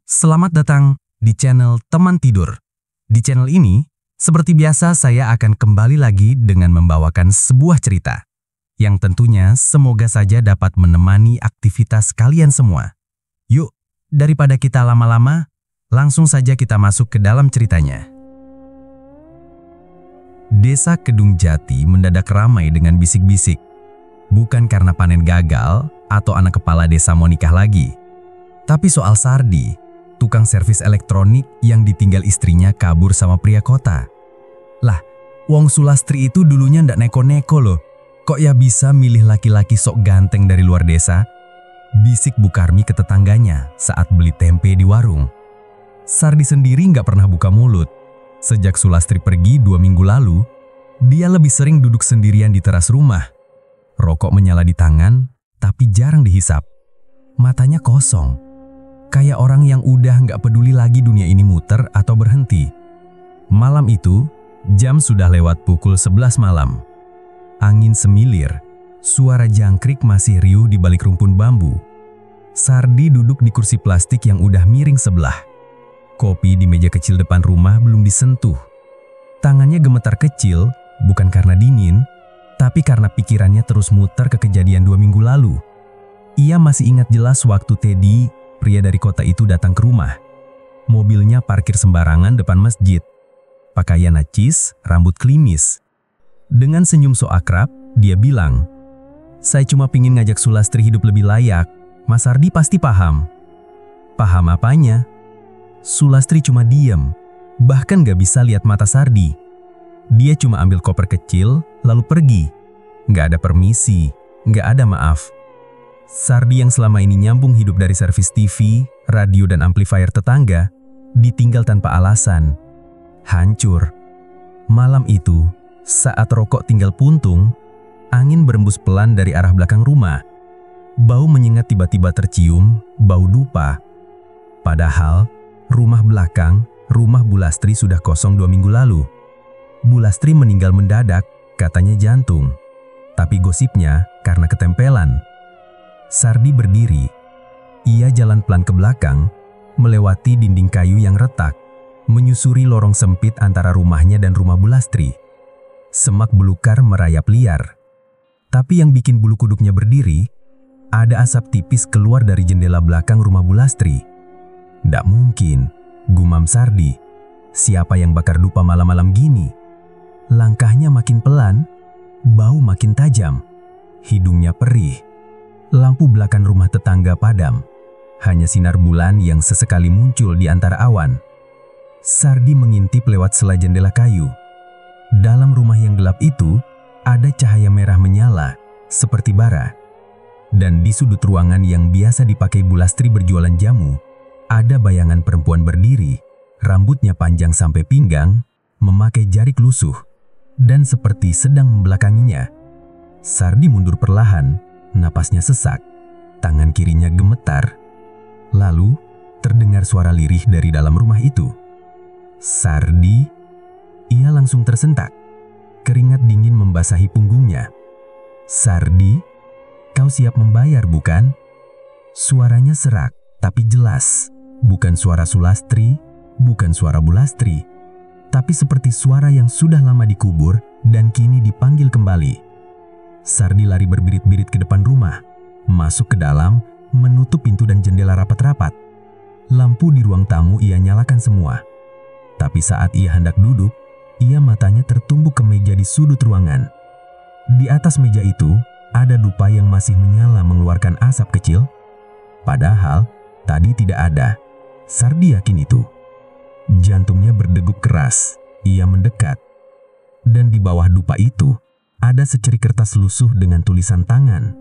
Selamat datang di channel Teman Tidur. Di channel ini, seperti biasa saya akan kembali lagi dengan membawakan sebuah cerita yang tentunya semoga saja dapat menemani aktivitas kalian semua. Yuk, daripada kita lama-lama, langsung saja kita masuk ke dalam ceritanya. Desa Kedung Jati mendadak ramai dengan bisik-bisik. Bukan karena panen gagal atau anak kepala desa mau nikah lagi, tapi soal Sardi, tukang servis elektronik yang ditinggal istrinya kabur sama pria kota. Lah, Wong Sulastri itu dulunya ndak neko-neko loh. Kok ya bisa milih laki-laki sok ganteng dari luar desa? Bisik Bu Karmi ke tetangganya saat beli tempe di warung. Sardi sendiri nggak pernah buka mulut. Sejak Sulastri pergi 2 minggu lalu, dia lebih sering duduk sendirian di teras rumah. Rokok menyala di tangan, tapi jarang dihisap. Matanya kosong. Kayak orang yang udah nggak peduli lagi dunia ini muter atau berhenti. Malam itu, jam sudah lewat pukul 11 malam. Angin semilir, suara jangkrik masih riuh di balik rumpun bambu. Sardi duduk di kursi plastik yang udah miring sebelah. Kopi di meja kecil depan rumah belum disentuh. Tangannya gemetar kecil, bukan karena dingin, tapi karena pikirannya terus muter ke kejadian 2 minggu lalu. Ia masih ingat jelas waktu Teddy, pria dari kota itu datang ke rumah. Mobilnya parkir sembarangan depan masjid. Pakaian najis, rambut klimis. Dengan senyum so akrab, dia bilang, "Saya cuma pingin ngajak Sulastri hidup lebih layak. Mas Sardi pasti paham." Paham apanya? Sulastri cuma diem, bahkan gak bisa lihat mata Sardi. Dia cuma ambil koper kecil, lalu pergi. Gak ada permisi, gak ada maaf. Sardi yang selama ini nyambung hidup dari servis TV, radio dan amplifier tetangga, ditinggal tanpa alasan. Hancur. Malam itu, saat rokok tinggal puntung, angin berembus pelan dari arah belakang rumah. Bau menyengat tiba-tiba tercium, bau dupa. Padahal, rumah belakang, rumah Bu Lastri sudah kosong 2 minggu lalu. Bu Lastri meninggal mendadak, katanya jantung. Tapi gosipnya karena ketempelan. Sardi berdiri. Ia jalan pelan ke belakang, melewati dinding kayu yang retak, menyusuri lorong sempit antara rumahnya dan rumah Bu Lastri. Semak belukar merayap liar. Tapi yang bikin bulu kuduknya berdiri, ada asap tipis keluar dari jendela belakang rumah Bu Lastri. "Ndak mungkin," gumam Sardi. "Siapa yang bakar dupa malam-malam gini?" Langkahnya makin pelan, bau makin tajam. Hidungnya perih. Lampu belakang rumah tetangga padam. Hanya sinar bulan yang sesekali muncul di antara awan. Sardi mengintip lewat sela jendela kayu. Dalam rumah yang gelap itu, ada cahaya merah menyala, seperti bara. Dan di sudut ruangan yang biasa dipakai Bu Lastri berjualan jamu, ada bayangan perempuan berdiri, rambutnya panjang sampai pinggang, memakai jarik lusuh, dan seperti sedang membelakanginya. Sardi mundur perlahan. Napasnya sesak, tangan kirinya gemetar. Lalu, terdengar suara lirih dari dalam rumah itu. "Sardi?" Ia langsung tersentak. Keringat dingin membasahi punggungnya. "Sardi, kau siap membayar bukan?" Suaranya serak, tapi jelas. Bukan suara Sulastri, bukan suara Bu Lastri, tapi seperti suara yang sudah lama dikubur dan kini dipanggil kembali. Sardi lari berbirit-birit ke depan rumah, masuk ke dalam, menutup pintu dan jendela rapat-rapat. Lampu di ruang tamu ia nyalakan semua. Tapi saat ia hendak duduk, ia matanya tertumbuk ke meja di sudut ruangan. Di atas meja itu, ada dupa yang masih menyala mengeluarkan asap kecil. Padahal, tadi tidak ada. Sardi yakin itu. Jantungnya berdegup keras, ia mendekat. Dan di bawah dupa itu, ada seceri kertas lusuh dengan tulisan tangan.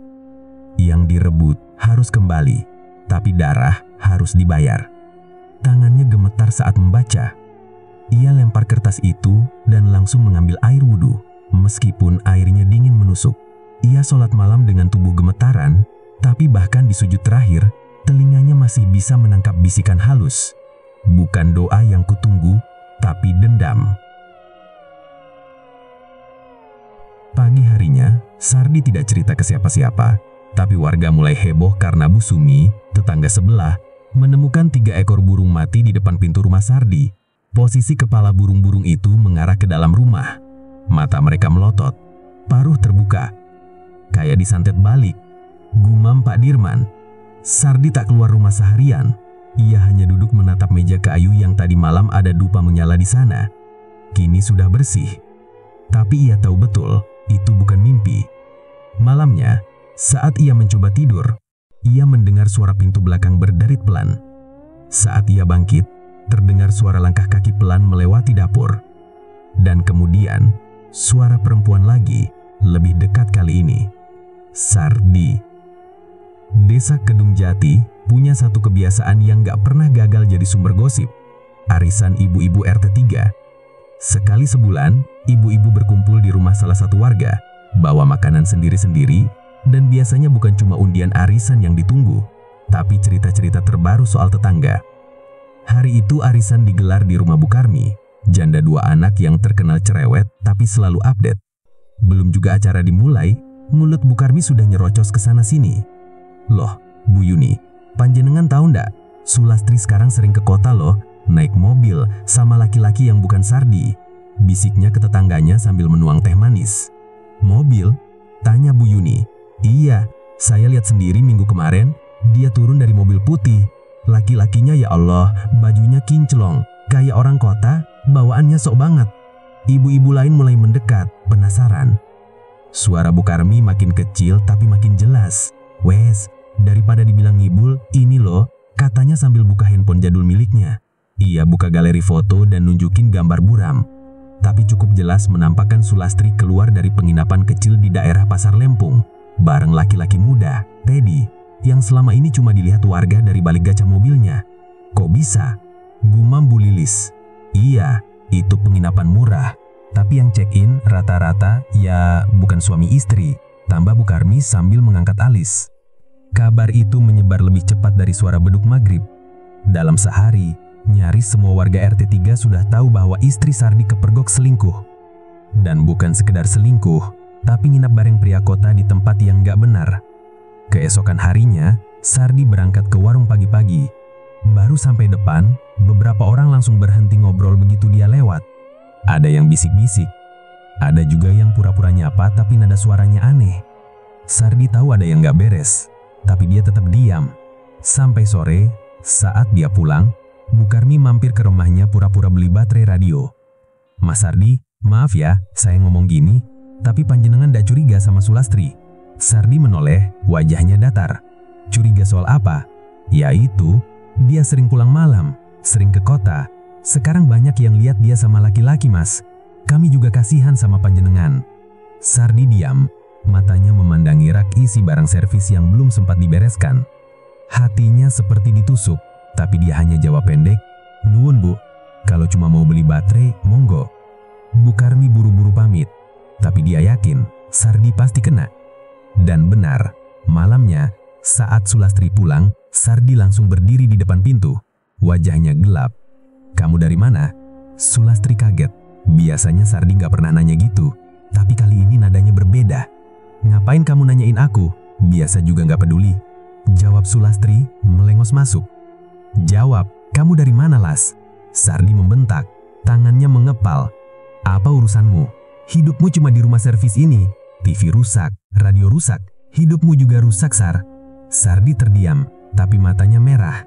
Yang direbut harus kembali, tapi darah harus dibayar. Tangannya gemetar saat membaca. Ia lempar kertas itu dan langsung mengambil air wudhu, meskipun airnya dingin menusuk. Ia sholat malam dengan tubuh gemetaran, tapi bahkan di sujud terakhir, telinganya masih bisa menangkap bisikan halus. Bukan doa yang kutunggu, tapi dendam. Pagi harinya, Sardi tidak cerita ke siapa-siapa, tapi warga mulai heboh karena Bu Sumi, tetangga sebelah, menemukan 3 ekor burung mati di depan pintu rumah Sardi. Posisi kepala burung-burung itu mengarah ke dalam rumah. Mata mereka melotot, paruh terbuka, kayak disantet balik. Gumam Pak Dirman. Sardi tak keluar rumah seharian. Ia hanya duduk menatap meja kayu yang tadi malam ada dupa menyala di sana. Kini sudah bersih. Tapi ia tahu betul, itu bukan mimpi. Malamnya, saat ia mencoba tidur, ia mendengar suara pintu belakang berderit pelan. Saat ia bangkit, terdengar suara langkah kaki pelan melewati dapur. Dan kemudian, suara perempuan lagi, lebih dekat kali ini. Sardi. Desa Kedung Jati punya satu kebiasaan yang gak pernah gagal jadi sumber gosip. Arisan ibu-ibu RT 3. Sekali sebulan, ibu-ibu berkumpul di rumah salah satu warga, bawa makanan sendiri-sendiri, dan biasanya bukan cuma undian arisan yang ditunggu, tapi cerita-cerita terbaru soal tetangga. Hari itu arisan digelar di rumah Bu Karmi, janda 2 anak yang terkenal cerewet tapi selalu update. Belum juga acara dimulai, mulut Bu Karmi sudah nyerocos ke sana sini. Loh, Bu Yuni, panjenengan tahu ndak? Sulastri sekarang sering ke kota loh, naik mobil sama laki-laki yang bukan Sardi. Bisiknya ke tetangganya sambil menuang teh manis. Mobil? Tanya Bu Yuni. Iya, saya lihat sendiri minggu kemarin, dia turun dari mobil putih. Laki-lakinya ya Allah, bajunya kinclong, kayak orang kota, bawaannya sok banget. Ibu-ibu lain mulai mendekat, penasaran. Suara Bu Karmi makin kecil tapi makin jelas. Wes, daripada dibilang ngibul, ini loh, katanya sambil buka handphone jadul miliknya. Ia buka galeri foto dan nunjukin gambar buram. Tapi cukup jelas menampakkan Sulastri keluar dari penginapan kecil di daerah Pasar Lempung, bareng laki-laki muda, Teddy, yang selama ini cuma dilihat warga dari balik gaca mobilnya. Kok bisa? Gumam Bu Lilis. Iya, itu penginapan murah. Tapi yang check-in rata-rata ya bukan suami istri, tambah Bu Karmi sambil mengangkat alis. Kabar itu menyebar lebih cepat dari suara beduk maghrib. Dalam sehari, nyaris semua warga RT 3 sudah tahu bahwa istri Sardi kepergok selingkuh. Dan bukan sekedar selingkuh, tapi nginap bareng pria kota di tempat yang gak benar. Keesokan harinya, Sardi berangkat ke warung pagi-pagi. Baru sampai depan, beberapa orang langsung berhenti ngobrol begitu dia lewat. Ada yang bisik-bisik, ada juga yang pura-pura nyapa tapi nada suaranya aneh. Sardi tahu ada yang gak beres, tapi dia tetap diam. Sampai sore, saat dia pulang, Bu Karmi mampir ke rumahnya pura-pura beli baterai radio. Mas Sardi, maaf ya, saya ngomong gini, tapi panjenengan gak curiga sama Sulastri? Sardi menoleh, wajahnya datar. Curiga soal apa? Yaitu, dia sering pulang malam, sering ke kota. Sekarang banyak yang lihat dia sama laki-laki, Mas. Kami juga kasihan sama panjenengan. Sardi diam, matanya memandangi rak isi barang servis yang belum sempat dibereskan. Hatinya seperti ditusuk, tapi dia hanya jawab pendek, "Nuwun Bu, kalau cuma mau beli baterai, monggo." Bu Karmi buru-buru pamit, tapi dia yakin Sardi pasti kena. Dan benar, malamnya saat Sulastri pulang, Sardi langsung berdiri di depan pintu. Wajahnya gelap. "Kamu dari mana?" Sulastri kaget. Biasanya Sardi gak pernah nanya gitu, tapi kali ini nadanya berbeda. "Ngapain kamu nanyain aku? Biasa juga gak peduli." Jawab Sulastri, melengos masuk. "Jawab, kamu dari mana, Las?" Sardi membentak, tangannya mengepal. "Apa urusanmu? Hidupmu cuma di rumah servis ini. TV rusak, radio rusak, hidupmu juga rusak, Sar." Sardi terdiam, tapi matanya merah.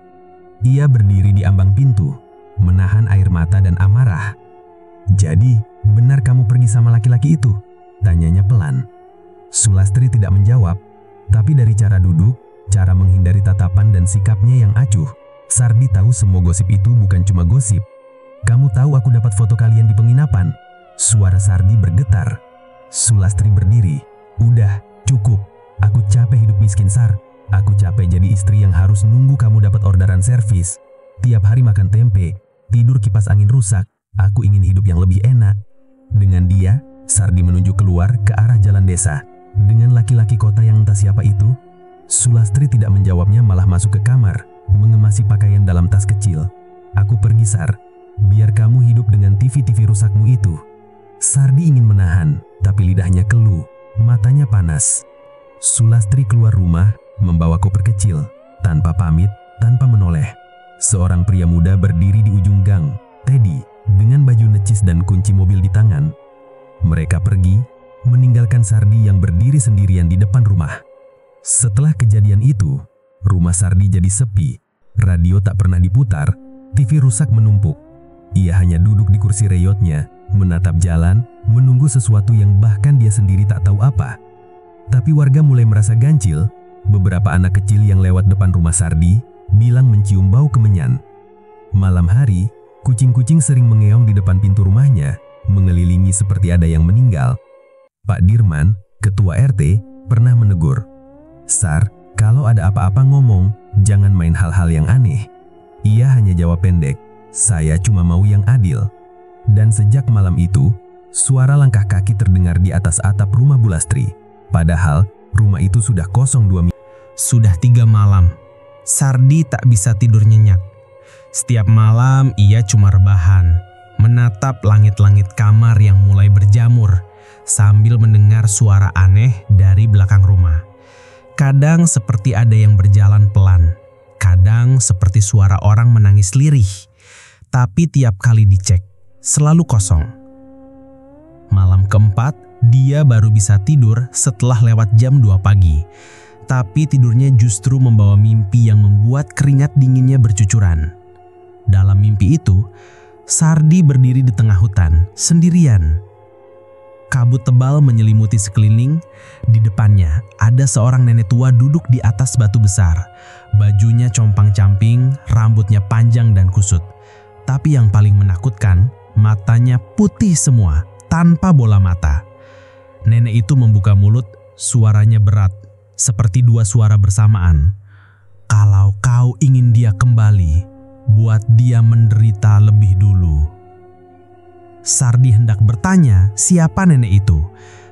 Ia berdiri di ambang pintu, menahan air mata dan amarah. "Jadi, benar kamu pergi sama laki-laki itu?" tanyanya pelan. Sulastri tidak menjawab, tapi dari cara duduk, cara menghindari tatapan dan sikapnya yang acuh, Sardi tahu semua gosip itu bukan cuma gosip. "Kamu tahu aku dapat foto kalian di penginapan?" Suara Sardi bergetar. Sulastri berdiri. "Udah, cukup. Aku capek hidup miskin, Sar. Aku capek jadi istri yang harus nunggu kamu dapat orderan servis. Tiap hari makan tempe, tidur kipas angin rusak. Aku ingin hidup yang lebih enak." Dengan dia, Sardi menunjuk keluar ke arah jalan desa. Dengan laki-laki kota yang entah siapa itu, Sulastri tidak menjawabnya, malah masuk ke kamar, mengemasi pakaian dalam tas kecil. "Aku pergi, Sar. Biar kamu hidup dengan TV-TV rusakmu itu." Sardi ingin menahan, tapi lidahnya keluh, matanya panas. Sulastri keluar rumah, membawa koper kecil, tanpa pamit, tanpa menoleh. Seorang pria muda berdiri di ujung gang, Teddy, dengan baju necis dan kunci mobil di tangan. Mereka pergi, meninggalkan Sardi yang berdiri sendirian di depan rumah. Setelah kejadian itu, rumah Sardi jadi sepi, radio tak pernah diputar, TV rusak menumpuk. Ia hanya duduk di kursi reyotnya, menatap jalan, menunggu sesuatu yang bahkan dia sendiri tak tahu apa. Tapi warga mulai merasa ganjil. Beberapa anak kecil yang lewat depan rumah Sardi bilang mencium bau kemenyan. Malam hari, kucing-kucing sering mengeong di depan pintu rumahnya, mengelilingi seperti ada yang meninggal. Pak Dirman, ketua RT, pernah menegur, "Sar, kalau ada apa-apa ngomong, jangan main hal-hal yang aneh." Ia hanya jawab pendek, "Saya cuma mau yang adil." Dan sejak malam itu, suara langkah kaki terdengar di atas atap rumah Bulastri. Padahal, rumah itu sudah kosong 2 minggu. Sudah 3 malam. Sardi tak bisa tidur nyenyak. Setiap malam ia cuma rebahan, menatap langit-langit kamar yang mulai berjamur, sambil mendengar suara aneh dari belakang rumah. Kadang seperti ada yang berjalan pelan, kadang seperti suara orang menangis lirih. Tapi tiap kali dicek, selalu kosong. Malam keempat, dia baru bisa tidur setelah lewat jam 2 pagi. Tapi tidurnya justru membawa mimpi yang membuat keringat dinginnya bercucuran. Dalam mimpi itu, Sardi berdiri di tengah hutan, sendirian. Kabut tebal menyelimuti sekeliling. Di depannya, ada seorang nenek tua duduk di atas batu besar. Bajunya compang-camping, rambutnya panjang dan kusut. Tapi yang paling menakutkan, matanya putih semua, tanpa bola mata. Nenek itu membuka mulut, suaranya berat, seperti 2 suara bersamaan. "Kalau kau ingin dia kembali, buat dia menderita lebih dulu." Sardi hendak bertanya siapa nenek itu,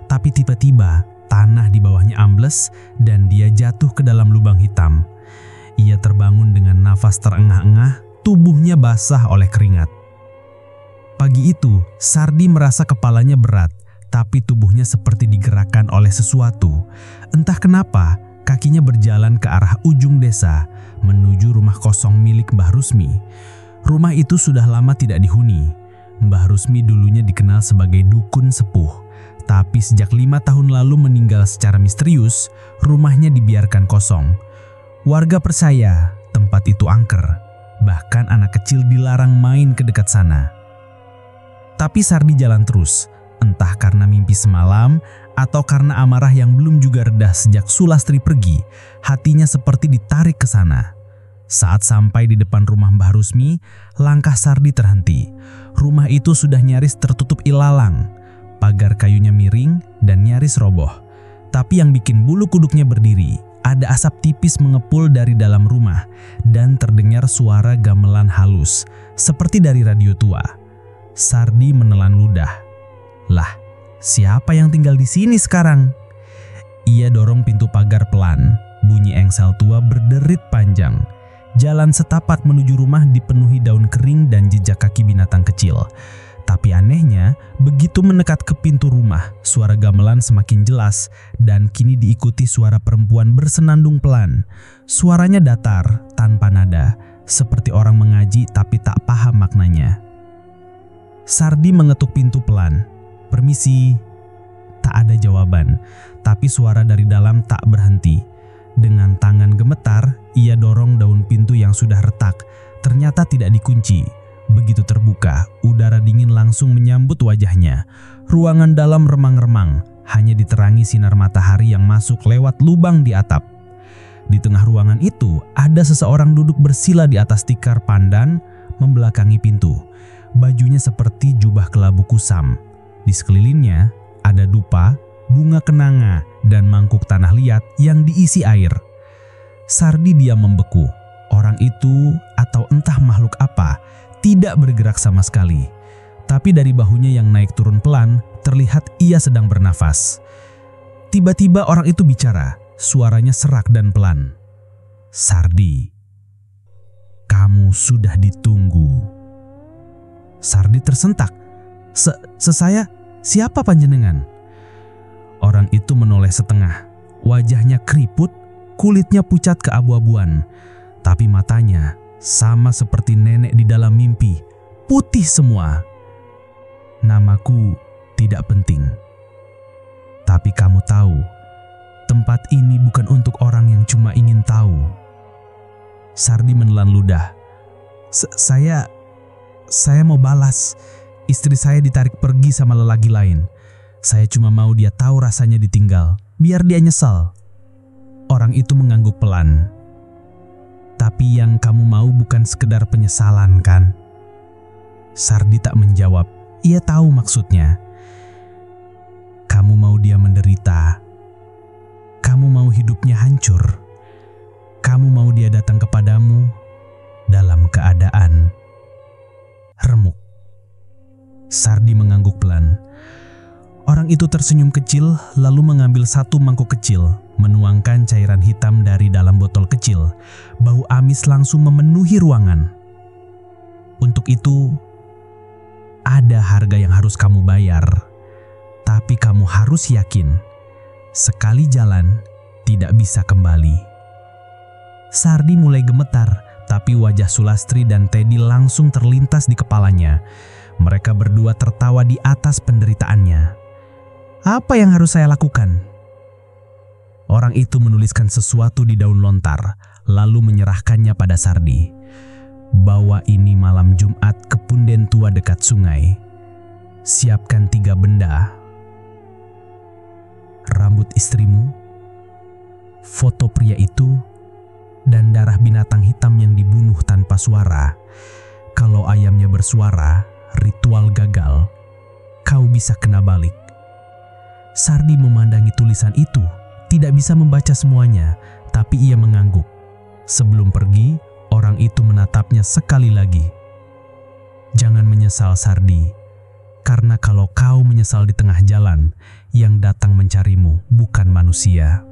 tapi tiba-tiba tanah di bawahnya ambles dan dia jatuh ke dalam lubang hitam. Ia terbangun dengan nafas terengah-engah, tubuhnya basah oleh keringat. Pagi itu, Sardi merasa kepalanya berat, tapi tubuhnya seperti digerakkan oleh sesuatu. Entah kenapa, kakinya berjalan ke arah ujung desa, menuju rumah kosong milik Mbah Rusmi. Rumah itu sudah lama tidak dihuni. Mbah Rusmi dulunya dikenal sebagai dukun sepuh, tapi sejak 5 tahun lalu meninggal secara misterius, rumahnya dibiarkan kosong. Warga percaya tempat itu angker, bahkan anak kecil dilarang main ke dekat sana. Tapi Sardi jalan terus, entah karena mimpi semalam atau karena amarah yang belum juga reda sejak Sulastri pergi, hatinya seperti ditarik ke sana. Saat sampai di depan rumah Mbah Rusmi, langkah Sardi terhenti. Rumah itu sudah nyaris tertutup ilalang. Pagar kayunya miring dan nyaris roboh. Tapi yang bikin bulu kuduknya berdiri, ada asap tipis mengepul dari dalam rumah dan terdengar suara gamelan halus, seperti dari radio tua. Sardi menelan ludah. Lah, siapa yang tinggal di sini sekarang? Ia dorong pintu pagar pelan. Bunyi engsel tua berderit panjang. Jalan setapak menuju rumah dipenuhi daun kering dan jejak kaki binatang kecil. Tapi anehnya, begitu mendekat ke pintu rumah, suara gamelan semakin jelas dan kini diikuti suara perempuan bersenandung pelan. Suaranya datar, tanpa nada, seperti orang mengaji tapi tak paham maknanya. Sardi mengetuk pintu pelan. "Permisi." Tak ada jawaban, tapi suara dari dalam tak berhenti. Dengan tangan gemetar, ia dorong daun pintu yang sudah retak. Ternyata tidak dikunci. Begitu terbuka, udara dingin langsung menyambut wajahnya. Ruangan dalam remang-remang, hanya diterangi sinar matahari yang masuk lewat lubang di atap. Di tengah ruangan itu, ada seseorang duduk bersila di atas tikar pandan, membelakangi pintu. Bajunya seperti jubah kelabu kusam. Di sekelilingnya ada dupa, bunga kenanga, dan mangkuk tanah liat yang diisi air. Sardi diam membeku. Orang itu, atau entah makhluk apa, tidak bergerak sama sekali. Tapi dari bahunya yang naik turun pelan, terlihat ia sedang bernafas. Tiba-tiba orang itu bicara, suaranya serak dan pelan. "Sardi, kamu sudah ditunggu." Sardi tersentak. Saya, siapa panjenengan?" Orang itu menoleh setengah. Wajahnya keriput, kulitnya pucat keabu-abuan. Tapi matanya Sama seperti nenek di dalam mimpi, putih semua. Namaku tidak penting. Tapi kamu tahu, tempat ini bukan untuk orang yang cuma ingin tahu. Sardi menelan ludah. Saya mau balas. Istri saya ditarik pergi sama lelaki lain. Saya cuma mau dia tahu rasanya ditinggal, biar dia nyesal. Orang itu mengangguk pelan. Tapi yang kamu mau bukan sekedar penyesalan, kan? Sardi tak menjawab. Ia tahu maksudnya. Kamu mau dia menderita. Kamu mau hidupnya hancur. Kamu mau dia datang kepadamu dalam keadaan remuk. Sardi mengangguk pelan. Orang itu tersenyum kecil lalu mengambil satu mangkuk kecil, menuangkan cairan hitam dari dalam botol kecil. Bau amis langsung memenuhi ruangan. Untuk itu, ada harga yang harus kamu bayar. Tapi kamu harus yakin, sekali jalan tidak bisa kembali. Sardi mulai gemetar, tapi wajah Sulastri dan Teddy langsung terlintas di kepalanya. Mereka berdua tertawa di atas penderitaannya. Apa yang harus saya lakukan? Orang itu menuliskan sesuatu di daun lontar, lalu menyerahkannya pada Sardi. Bawa ini malam Jumat ke punden tua dekat sungai. Siapkan 3 benda. Rambut istrimu, foto pria itu, dan darah binatang hitam yang dibunuh tanpa suara. Kalau ayamnya bersuara, ritual gagal. Kau bisa kena balik. Sardi memandangi tulisan itu, tidak bisa membaca semuanya, tapi ia mengangguk. Sebelum pergi, orang itu menatapnya sekali lagi. Jangan menyesal, Sardi, karena kalau kau menyesal di tengah jalan, yang datang mencarimu bukan manusia.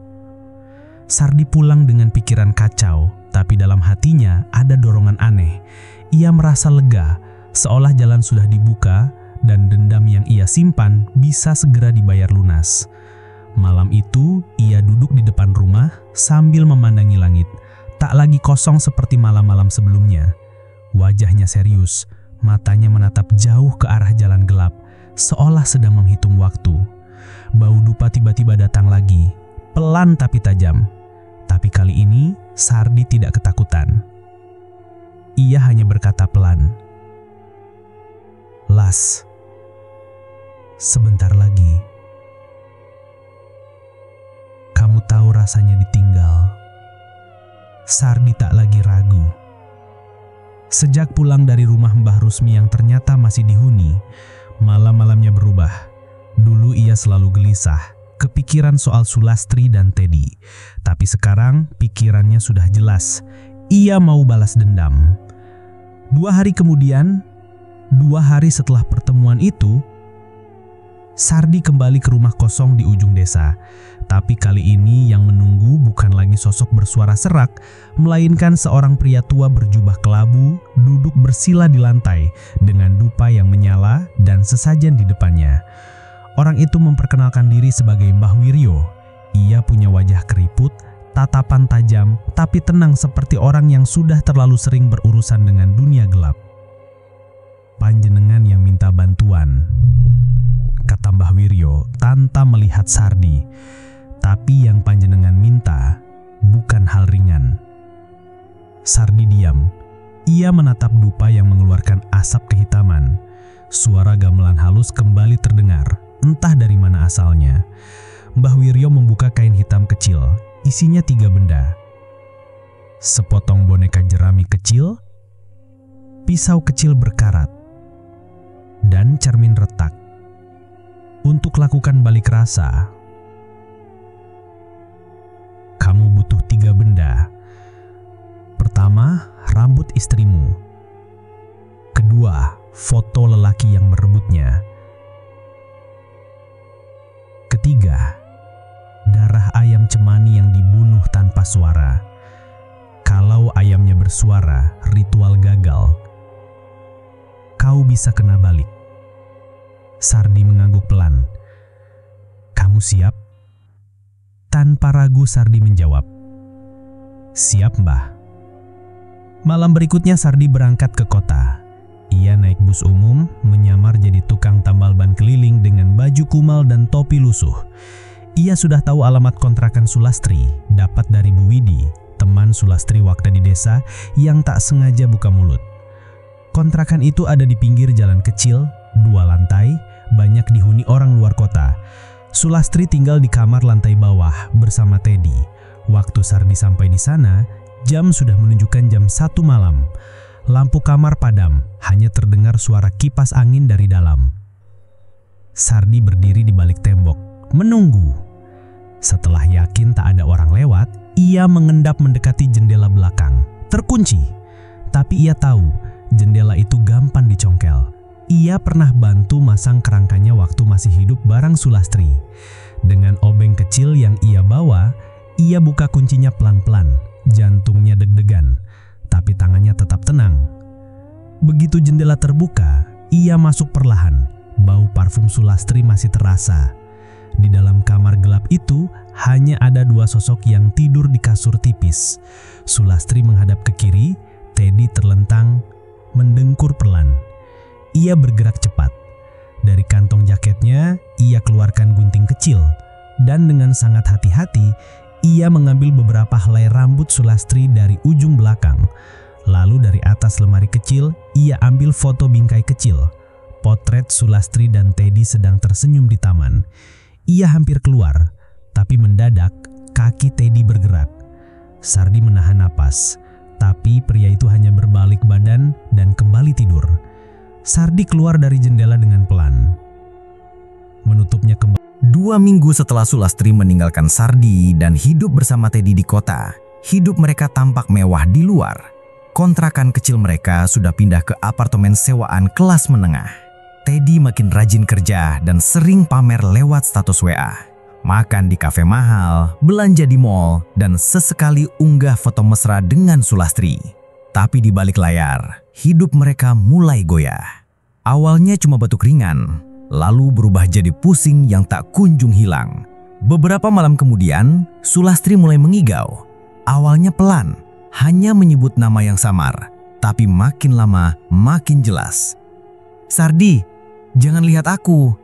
Sardi pulang dengan pikiran kacau, tapi dalam hatinya ada dorongan aneh. Ia merasa lega, seolah jalan sudah dibuka dan dendam yang ia simpan bisa segera dibayar lunas. Malam itu, ia duduk di depan rumah sambil memandangi langit. Tak lagi kosong seperti malam-malam sebelumnya. Wajahnya serius, matanya menatap jauh ke arah jalan gelap, seolah sedang menghitung waktu. Bau dupa tiba-tiba datang lagi, pelan tapi tajam. Tapi kali ini, Sardi tidak ketakutan. Ia hanya berkata pelan, "Las, sebentar lagi. Kamu tahu rasanya ditinggal." Sardi tak lagi ragu. Sejak pulang dari rumah Mbah Rusmi yang ternyata masih dihuni, malam-malamnya berubah. Dulu ia selalu gelisah, kepikiran soal Sulastri dan Teddy. Tapi sekarang pikirannya sudah jelas. Ia mau balas dendam. 2 hari kemudian, 2 hari setelah pertemuan itu, Sardi kembali ke rumah kosong di ujung desa. Tapi kali ini yang menunggu bukan lagi sosok bersuara serak, melainkan seorang pria tua berjubah kelabu duduk bersila di lantai dengan dupa yang menyala dan sesajen di depannya. Orang itu memperkenalkan diri sebagai Mbah Wiryo. Ia punya wajah keriput, tatapan tajam, tapi tenang seperti orang yang sudah terlalu sering berurusan dengan dunia gelap. "Panjenengan yang minta bantuan," kata Mbah Wiryo tanpa melihat Sardi. "Tapi yang panjenengan minta bukan hal ringan." Sardi diam. Ia menatap dupa yang mengeluarkan asap kehitaman. Suara gamelan halus kembali terdengar, entah dari mana asalnya. Mbah Wiryo membuka kain hitam kecil, isinya 3 benda. Sepotong boneka jerami kecil, pisau kecil berkarat, dan cermin retak. Untuk lakukan balik rasa, kamu butuh 3 benda. Pertama, rambut istrimu. Kedua, foto lelaki yang merebutnya. Ketiga, darah ayam cemani yang dibunuh tanpa suara. Kalau ayamnya bersuara, ritual gagal. Kau bisa kena balik. Sardi mengangguk pelan. "Kamu siap?" Tanpa ragu Sardi menjawab, "Siap, Mbah." Malam berikutnya Sardi berangkat ke kota. Ia naik bus umum, menyamar jadi tukang tambal ban keliling dengan baju kumal dan topi lusuh. Ia sudah tahu alamat kontrakan Sulastri, dapat dari Bu Widi, teman Sulastri waktu di desa yang tak sengaja buka mulut. Kontrakan itu ada di pinggir jalan kecil, 2 lantai, banyak dihuni orang luar kota. Sulastri tinggal di kamar lantai bawah bersama Teddy. Waktu Sardi sampai di sana, jam sudah menunjukkan jam 1 malam. Lampu kamar padam, hanya terdengar suara kipas angin dari dalam. Sardi berdiri di balik tembok, menunggu. Setelah yakin tak ada orang lewat, ia mengendap mendekati jendela belakang. Terkunci, tapi ia tahu jendela itu gampang dicongkel. Ia pernah bantu masang kerangkanya waktu masih hidup bareng Sulastri. Dengan obeng kecil yang ia bawa, ia buka kuncinya pelan-pelan. Jantungnya deg-degan, tapi tangannya tetap tenang. Begitu jendela terbuka, ia masuk perlahan. Bau parfum Sulastri masih terasa. Di dalam kamar gelap itu, hanya ada 2 sosok yang tidur di kasur tipis. Sulastri menghadap ke kiri, Teddy terlentang, mendengkur pelan. Ia bergerak cepat. Dari kantong jaketnya, ia keluarkan gunting kecil. Dan dengan sangat hati-hati, ia mengambil beberapa helai rambut Sulastri dari ujung belakang. Lalu dari atas lemari kecil, ia ambil foto bingkai kecil. Potret Sulastri dan Teddy sedang tersenyum di taman. Ia hampir keluar, tapi mendadak kaki Teddy bergerak. Sardi menahan napas, tapi pria itu hanya berbalik badan dan kembali tidur. Sardi keluar dari jendela dengan pelan, menutupnya kembali. 2 minggu setelah Sulastri meninggalkan Sardi dan hidup bersama Teddy di kota, hidup mereka tampak mewah di luar. Kontrakan kecil mereka sudah pindah ke apartemen sewaan kelas menengah. Teddy makin rajin kerja dan sering pamer lewat status WA. Makan di kafe mahal, belanja di mall, dan sesekali unggah foto mesra dengan Sulastri. Tapi di balik layar, hidup mereka mulai goyah. Awalnya cuma batuk ringan, lalu berubah jadi pusing yang tak kunjung hilang. Beberapa malam kemudian, Sulastri mulai mengigau. Awalnya pelan, hanya menyebut nama yang samar, tapi makin lama makin jelas. "Sardi, jangan lihat aku."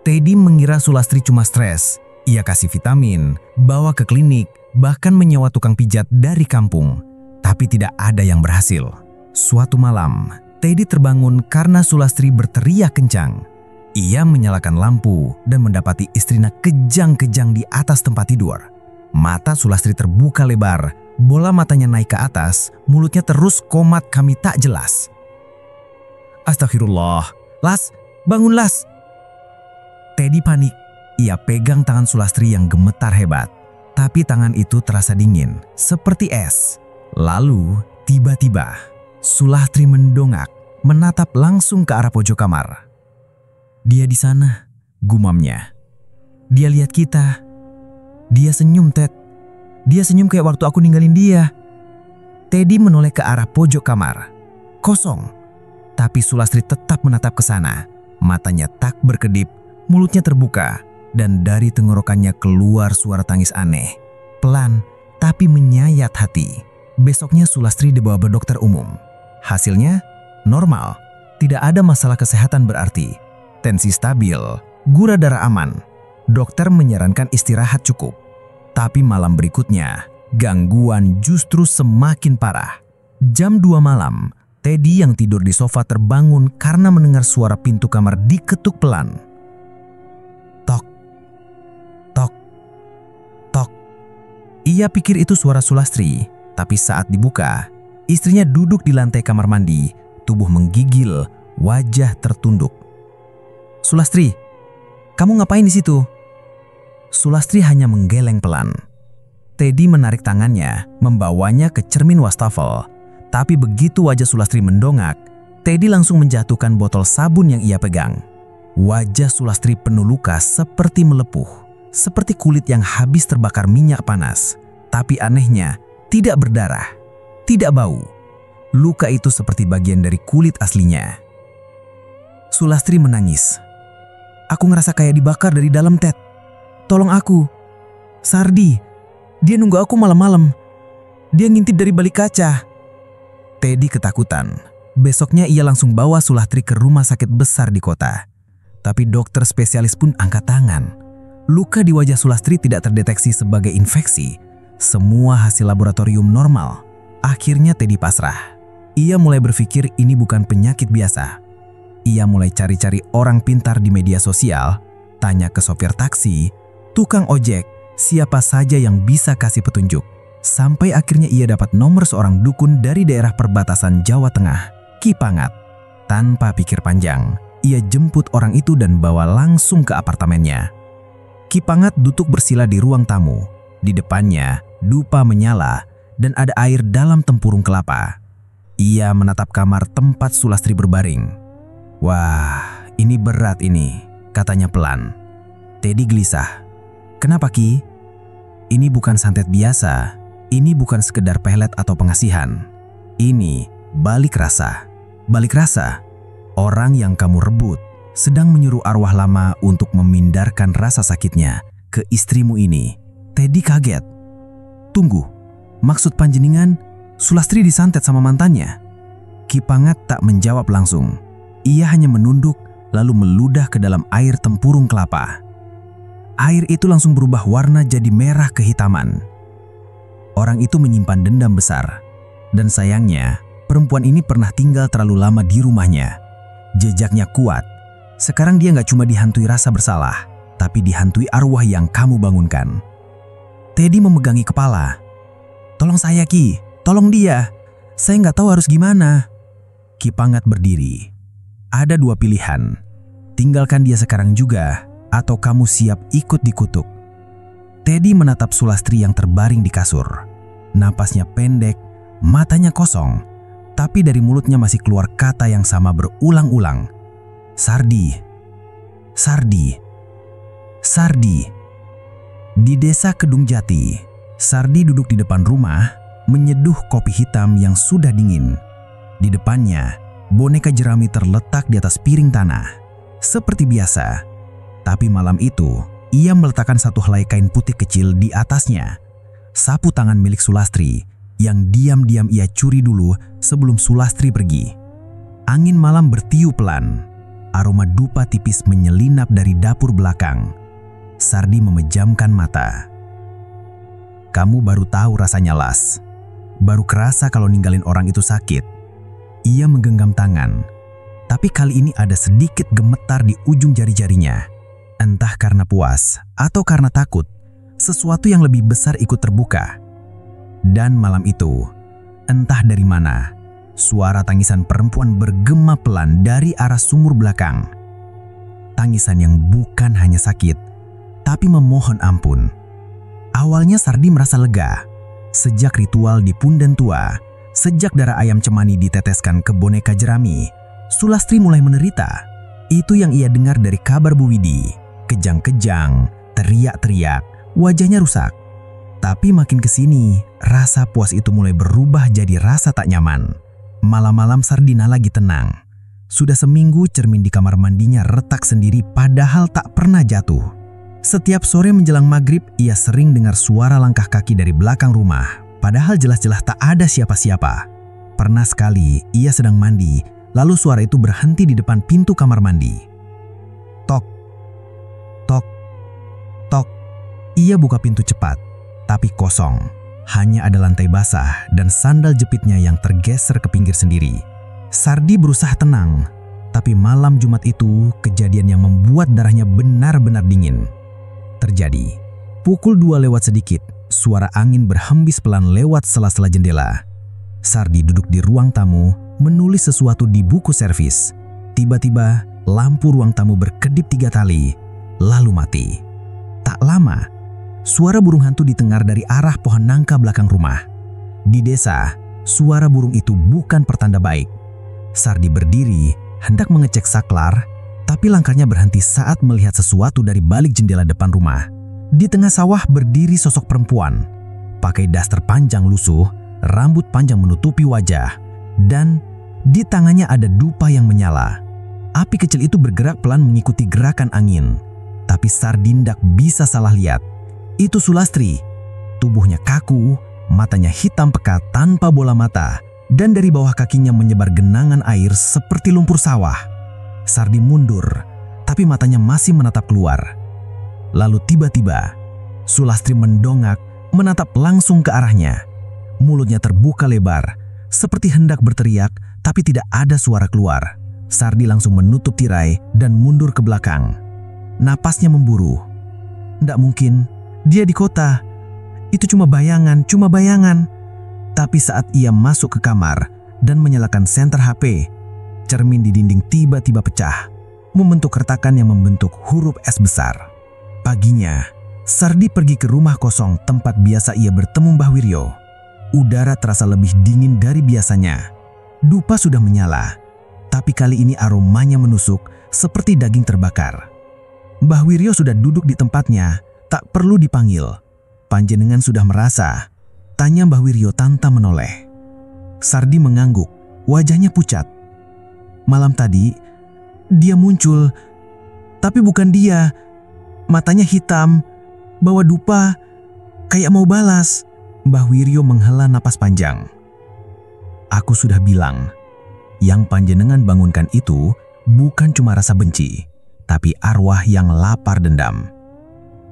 Teddy mengira Sulastri cuma stres. Ia kasih vitamin, bawa ke klinik, bahkan menyewa tukang pijat dari kampung. Tapi tidak ada yang berhasil. Suatu malam, Teddy terbangun karena Sulastri berteriak kencang. Ia menyalakan lampu dan mendapati istrinya kejang-kejang di atas tempat tidur. Mata Sulastri terbuka lebar, bola matanya naik ke atas, mulutnya terus komat kami tak jelas. "Astagfirullah, Las, bangun Las!" Teddy panik. Ia pegang tangan Sulastri yang gemetar hebat. Tapi tangan itu terasa dingin, seperti es. Lalu, tiba-tiba, Sulastri mendongak, menatap langsung ke arah pojok kamar. "Dia di sana," gumamnya. "Dia lihat kita. Dia senyum, Ted. Dia senyum kayak waktu aku ninggalin dia." Teddy menoleh ke arah pojok kamar. Kosong. Tapi Sulastri tetap menatap ke sana. Matanya tak berkedip, mulutnya terbuka, dan dari tenggorokannya keluar suara tangis aneh. Pelan, tapi menyayat hati. Besoknya Sulastri dibawa ke dokter umum. Hasilnya normal, tidak ada masalah kesehatan berarti. Tensi stabil, gula darah aman. Dokter menyarankan istirahat cukup. Tapi malam berikutnya, gangguan justru semakin parah. Jam 2 malam, Teddy yang tidur di sofa terbangun karena mendengar suara pintu kamar diketuk pelan. Tok, tok, tok. Ia pikir itu suara Sulastri, tapi saat dibuka, istrinya duduk di lantai kamar mandi, tubuh menggigil, wajah tertunduk. "Sulastri, kamu ngapain di situ?" Sulastri hanya menggeleng pelan. Teddy menarik tangannya, membawanya ke cermin wastafel. Tapi begitu wajah Sulastri mendongak, Teddy langsung menjatuhkan botol sabun yang ia pegang. Wajah Sulastri penuh luka seperti melepuh, seperti kulit yang habis terbakar minyak panas. Tapi anehnya, tidak berdarah, tidak bau. Luka itu seperti bagian dari kulit aslinya. Sulastri menangis. "Aku ngerasa kayak dibakar dari dalam, Ted. Tolong aku. Sardi, dia nunggu aku malam-malam. Dia ngintip dari balik kaca." Teddy ketakutan. Besoknya ia langsung bawa Sulastri ke rumah sakit besar di kota. Tapi dokter spesialis pun angkat tangan. Luka di wajah Sulastri tidak terdeteksi sebagai infeksi. Semua hasil laboratorium normal. Akhirnya Teddy pasrah. Ia mulai berpikir ini bukan penyakit biasa. Ia mulai cari-cari orang pintar di media sosial, tanya ke sopir taksi, tukang ojek, siapa saja yang bisa kasih petunjuk. Sampai akhirnya ia dapat nomor seorang dukun dari daerah perbatasan Jawa Tengah, Ki Pangat. Tanpa pikir panjang, ia jemput orang itu dan bawa langsung ke apartemennya. Ki Pangat duduk bersila di ruang tamu. Di depannya, dupa menyala dan ada air dalam tempurung kelapa. Ia menatap kamar tempat Sulastri berbaring. "Wah, ini berat ini," katanya pelan. Teddy gelisah. "Kenapa, Ki?" "Ini bukan santet biasa. Ini bukan sekedar pelet atau pengasihan. Ini balik rasa. Balik rasa. Orang yang kamu rebut sedang menyuruh arwah lama untuk memindarkan rasa sakitnya ke istrimu ini." Teddy kaget. "Tunggu, maksud panjenengan Sulastri disantet sama mantannya?" Ki Pangat tak menjawab langsung. Ia hanya menunduk lalu meludah ke dalam air tempurung kelapa. Air itu langsung berubah warna jadi merah kehitaman. Orang itu menyimpan dendam besar. Dan sayangnya, perempuan ini pernah tinggal terlalu lama di rumahnya. Jejaknya kuat. Sekarang dia nggak cuma dihantui rasa bersalah, tapi dihantui arwah yang kamu bangunkan. Teddy memegangi kepala. "Tolong saya, Ki. Tolong dia. Saya nggak tahu harus gimana." Ki Pangat berdiri. "Ada dua pilihan. Tinggalkan dia sekarang juga, atau kamu siap ikut dikutuk." Teddy menatap Sulastri yang terbaring di kasur. Napasnya pendek, matanya kosong, tapi dari mulutnya masih keluar kata yang sama berulang-ulang. "Sardi, Sardi, Sardi." Di desa Kedung Jati, Sardi duduk di depan rumah, menyeduh kopi hitam yang sudah dingin. Di depannya, boneka jerami terletak di atas piring tanah. Seperti biasa, tapi malam itu, ia meletakkan satu helai kain putih kecil di atasnya. Sapu tangan milik Sulastri yang diam-diam ia curi dulu sebelum Sulastri pergi. Angin malam bertiup pelan. Aroma dupa tipis menyelinap dari dapur belakang. Sardi memejamkan mata. "Kamu baru tahu rasanya, Las. Baru kerasa kalau ninggalin orang itu sakit." Ia menggenggam tangan. Tapi kali ini ada sedikit gemetar di ujung jari-jarinya. Entah karena puas atau karena takut, sesuatu yang lebih besar ikut terbuka. Dan malam itu, entah dari mana, suara tangisan perempuan bergema pelan dari arah sumur belakang. Tangisan yang bukan hanya sakit, tapi memohon ampun. Awalnya Sardi merasa lega. Sejak ritual di Punden Tua, sejak darah ayam cemani diteteskan ke boneka jerami, Sulastri mulai menderita. Itu yang ia dengar dari kabar Bu Widi. Kejang-kejang, teriak-teriak, wajahnya rusak. Tapi makin kesini, rasa puas itu mulai berubah jadi rasa tak nyaman. Malam-malam Sardina lagi tenang. Sudah seminggu cermin di kamar mandinya retak sendiri padahal tak pernah jatuh. Setiap sore menjelang maghrib, ia sering dengar suara langkah kaki dari belakang rumah, padahal jelas-jelas tak ada siapa-siapa. Pernah sekali, ia sedang mandi, lalu suara itu berhenti di depan pintu kamar mandi. Tok. Tok, tok. Ia buka pintu cepat, tapi kosong. Hanya ada lantai basah dan sandal jepitnya yang tergeser ke pinggir sendiri. Sardi berusaha tenang, tapi malam Jumat itu kejadian yang membuat darahnya benar-benar dingin. Terjadi. Pukul 2 lewat sedikit, suara angin berhembus pelan lewat sela-sela jendela. Sardi duduk di ruang tamu, menulis sesuatu di buku servis. Tiba-tiba, lampu ruang tamu berkedip 3 kali. Lalu mati. Tak lama, suara burung hantu didengar dari arah pohon nangka belakang rumah. Di desa, suara burung itu bukan pertanda baik. Sardi berdiri, hendak mengecek saklar, tapi langkahnya berhenti saat melihat sesuatu dari balik jendela depan rumah. Di tengah sawah berdiri sosok perempuan. Pakai daster panjang lusuh, rambut panjang menutupi wajah, dan di tangannya ada dupa yang menyala. Api kecil itu bergerak pelan mengikuti gerakan angin. Tapi Sardi ndak bisa salah lihat. Itu Sulastri. Tubuhnya kaku, matanya hitam pekat tanpa bola mata, dan dari bawah kakinya menyebar genangan air seperti lumpur sawah. Sardi mundur, tapi matanya masih menatap keluar. Lalu tiba-tiba, Sulastri mendongak menatap langsung ke arahnya. Mulutnya terbuka lebar, seperti hendak berteriak, tapi tidak ada suara keluar. Sardi langsung menutup tirai dan mundur ke belakang. Napasnya memburu. Nggak mungkin, dia di kota. Itu cuma bayangan. Tapi saat ia masuk ke kamar dan menyalakan senter HP, cermin di dinding tiba-tiba pecah, membentuk retakan yang membentuk huruf S besar. Paginya, Sardi pergi ke rumah kosong tempat biasa ia bertemu Mbah Wiryo. Udara terasa lebih dingin dari biasanya. Dupa sudah menyala, tapi kali ini aromanya menusuk seperti daging terbakar. Mbah Wiryo sudah duduk di tempatnya, tak perlu dipanggil. "Panjenengan sudah merasa?" tanya Mbah Wiryo tanpa menoleh. Sardi mengangguk, wajahnya pucat. "Malam tadi, dia muncul, tapi bukan dia. Matanya hitam, bawa dupa, kayak mau balas." Mbah Wiryo menghela napas panjang. "Aku sudah bilang, yang panjenengan bangunkan itu bukan cuma rasa benci, tapi arwah yang lapar dendam."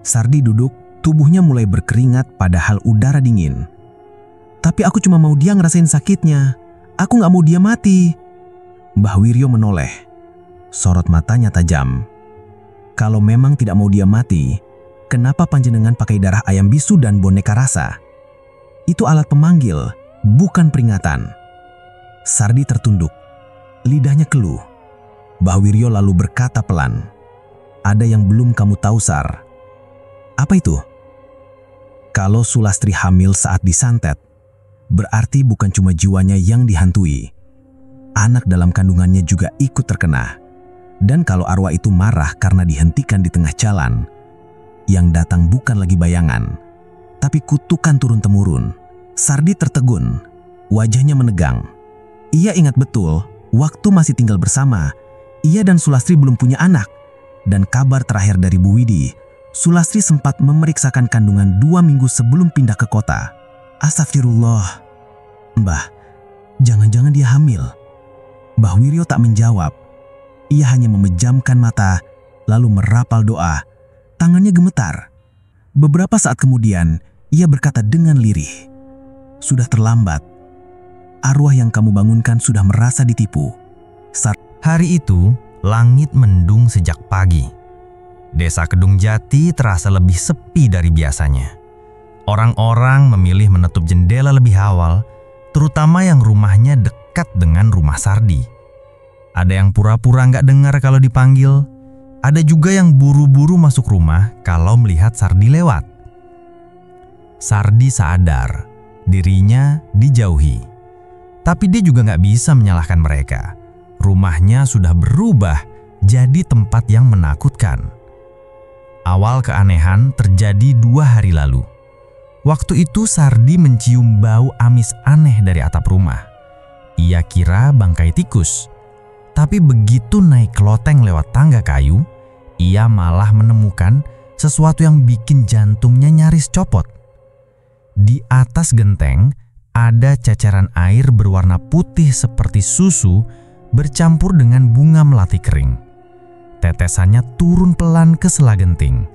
Sardi duduk, tubuhnya mulai berkeringat padahal udara dingin. "Tapi aku cuma mau dia ngerasain sakitnya. Aku gak mau dia mati." Mbah Wiryo menoleh. Sorot matanya tajam. "Kalau memang tidak mau dia mati, kenapa panjenengan pakai darah ayam bisu dan boneka rasa? Itu alat pemanggil, bukan peringatan." Sardi tertunduk. Lidahnya keluh. Mbah Wiryo lalu berkata pelan, "Ada yang belum kamu tahu, Sar." "Apa itu?" "Kalau Sulastri hamil saat disantet, berarti bukan cuma jiwanya yang dihantui. Anak dalam kandungannya juga ikut terkena. Dan kalau arwah itu marah karena dihentikan di tengah jalan, yang datang bukan lagi bayangan, tapi kutukan turun-temurun." Sardi tertegun, wajahnya menegang. Ia ingat betul, waktu masih tinggal bersama, ia dan Sulastri belum punya anak. Dan kabar terakhir dari Bu Widi, Sulastri sempat memeriksakan kandungan 2 minggu sebelum pindah ke kota. "Astagfirullah. Mbah, jangan-jangan dia hamil." Mbah Wiryo tak menjawab. Ia hanya memejamkan mata, lalu merapal doa. Tangannya gemetar. Beberapa saat kemudian, ia berkata dengan lirih, "Sudah terlambat. Arwah yang kamu bangunkan sudah merasa ditipu." Hari itu, langit mendung sejak pagi. Desa Kedung Jati terasa lebih sepi dari biasanya. Orang-orang memilih menutup jendela lebih awal, terutama yang rumahnya dekat dengan rumah Sardi. Ada yang pura-pura nggak dengar kalau dipanggil. Ada juga yang buru-buru masuk rumah kalau melihat Sardi lewat. Sardi sadar dirinya dijauhi. Tapi dia juga nggak bisa menyalahkan mereka. Rumahnya sudah berubah jadi tempat yang menakutkan. Awal keanehan terjadi 2 hari lalu. Waktu itu Sardi mencium bau amis aneh dari atap rumah. Ia kira bangkai tikus. Tapi begitu naik loteng lewat tangga kayu, ia malah menemukan sesuatu yang bikin jantungnya nyaris copot. Di atas genteng ada ceceran air berwarna putih seperti susu bercampur dengan bunga melati kering. Tetesannya turun pelan ke sela genting.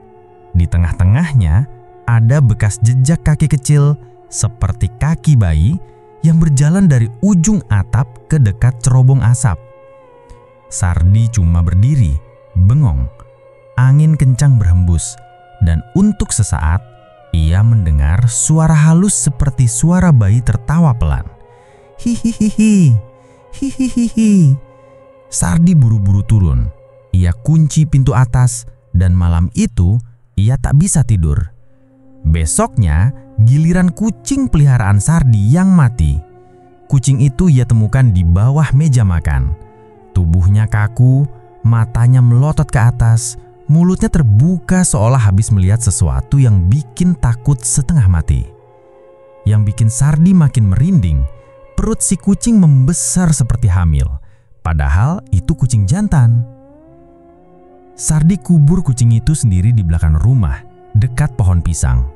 Di tengah-tengahnya ada bekas jejak kaki kecil seperti kaki bayi yang berjalan dari ujung atap ke dekat cerobong asap. Sardi cuma berdiri, bengong. Angin kencang berhembus, dan untuk sesaat ia mendengar suara halus seperti suara bayi tertawa pelan. Hihihihi, hihihihi. Sardi buru-buru turun. Ia kunci pintu atas, dan malam itu ia tak bisa tidur. Besoknya, giliran kucing peliharaan Sardi yang mati. Kucing itu ia temukan di bawah meja makan. Tubuhnya kaku, matanya melotot ke atas, mulutnya terbuka seolah habis melihat sesuatu yang bikin takut setengah mati. Yang bikin Sardi makin merinding, perut si kucing membesar seperti hamil, padahal itu kucing jantan. Sardi kubur kucing itu sendiri di belakang rumah, dekat pohon pisang.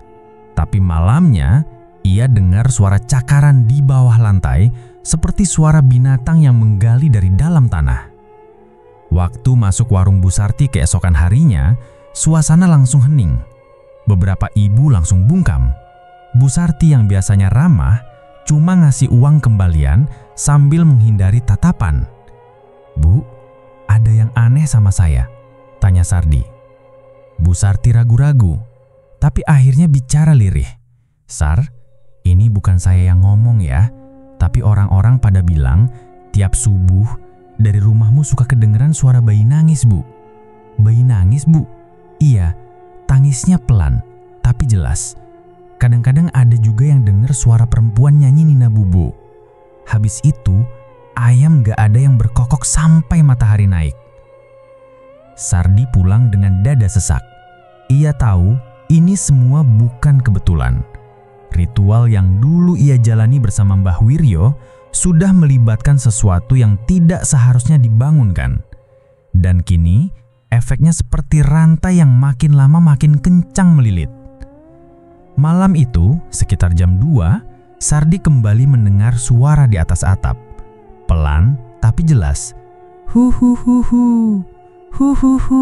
Tapi malamnya, ia dengar suara cakaran di bawah lantai seperti suara binatang yang menggali dari dalam tanah. Waktu masuk warung Bu Sarti keesokan harinya, suasana langsung hening. Beberapa ibu langsung bungkam. Bu Sarti yang biasanya ramah, cuma ngasih uang kembalian sambil menghindari tatapan. "Bu, ada yang aneh sama saya?" tanya Sardi. Bu Sarti ragu-ragu, tapi akhirnya bicara lirih. "Sar, ini bukan saya yang ngomong ya, tapi orang-orang pada bilang tiap subuh dari rumahmu suka kedengeran suara bayi nangis, Bu." "Bayi nangis, Bu?" "Iya, tangisnya pelan, tapi jelas. Kadang-kadang ada juga yang denger suara perempuan nyanyi Nina Bubu. Habis itu, ayam gak ada yang berkokok sampai matahari naik." Sardi pulang dengan dada sesak. Ia tahu ini semua bukan kebetulan. Ritual yang dulu ia jalani bersama Mbah Wiryo sudah melibatkan sesuatu yang tidak seharusnya dibangunkan. Dan kini, efeknya seperti rantai yang makin lama makin kencang melilit. Malam itu, sekitar jam 2, Sardi kembali mendengar suara di atas atap. Pelan tapi jelas. "Hu hu hu hu, hu hu hu."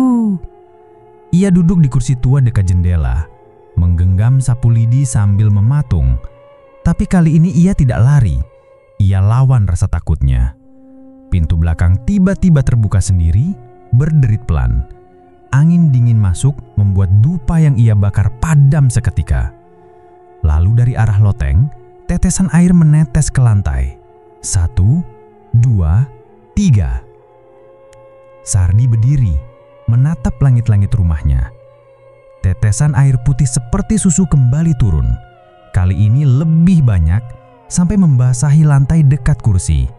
Ia duduk di kursi tua dekat jendela, menggenggam sapu lidi sambil mematung. Tapi kali ini ia tidak lari. Ia lawan rasa takutnya. Pintu belakang tiba-tiba terbuka sendiri, berderit pelan. Angin dingin masuk membuat dupa yang ia bakar padam seketika. Lalu dari arah loteng, tetesan air menetes ke lantai. 1, 2, 3. Sardi berdiri, menatap langit-langit rumahnya. Tetesan air putih seperti susu kembali turun. Kali ini lebih banyak, sampai membasahi lantai dekat kursi.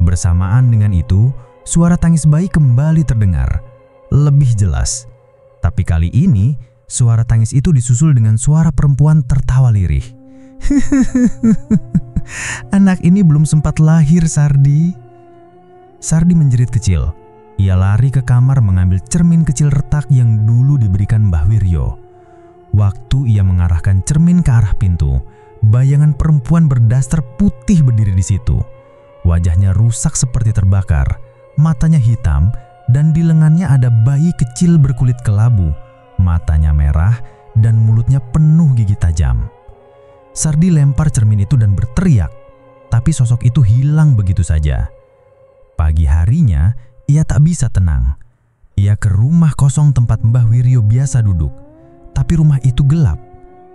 Bersamaan dengan itu, suara tangis bayi kembali terdengar, lebih jelas. Tapi kali ini, suara tangis itu disusul dengan suara perempuan tertawa lirih. "Anak ini belum sempat lahir, Sardi." Sardi menjerit kecil. Ia lari ke kamar mengambil cermin kecil retak yang dulu diberikan Mbah Wiryo. Waktu ia mengarahkan cermin ke arah pintu, bayangan perempuan berdaster putih berdiri di situ. Wajahnya rusak seperti terbakar, matanya hitam, dan di lengannya ada bayi kecil berkulit kelabu. Matanya merah dan mulutnya penuh gigi tajam. Sardi lempar cermin itu dan berteriak, tapi sosok itu hilang begitu saja. Pagi harinya, ia tak bisa tenang. Ia ke rumah kosong tempat Mbah Wiryo biasa duduk, tapi rumah itu gelap.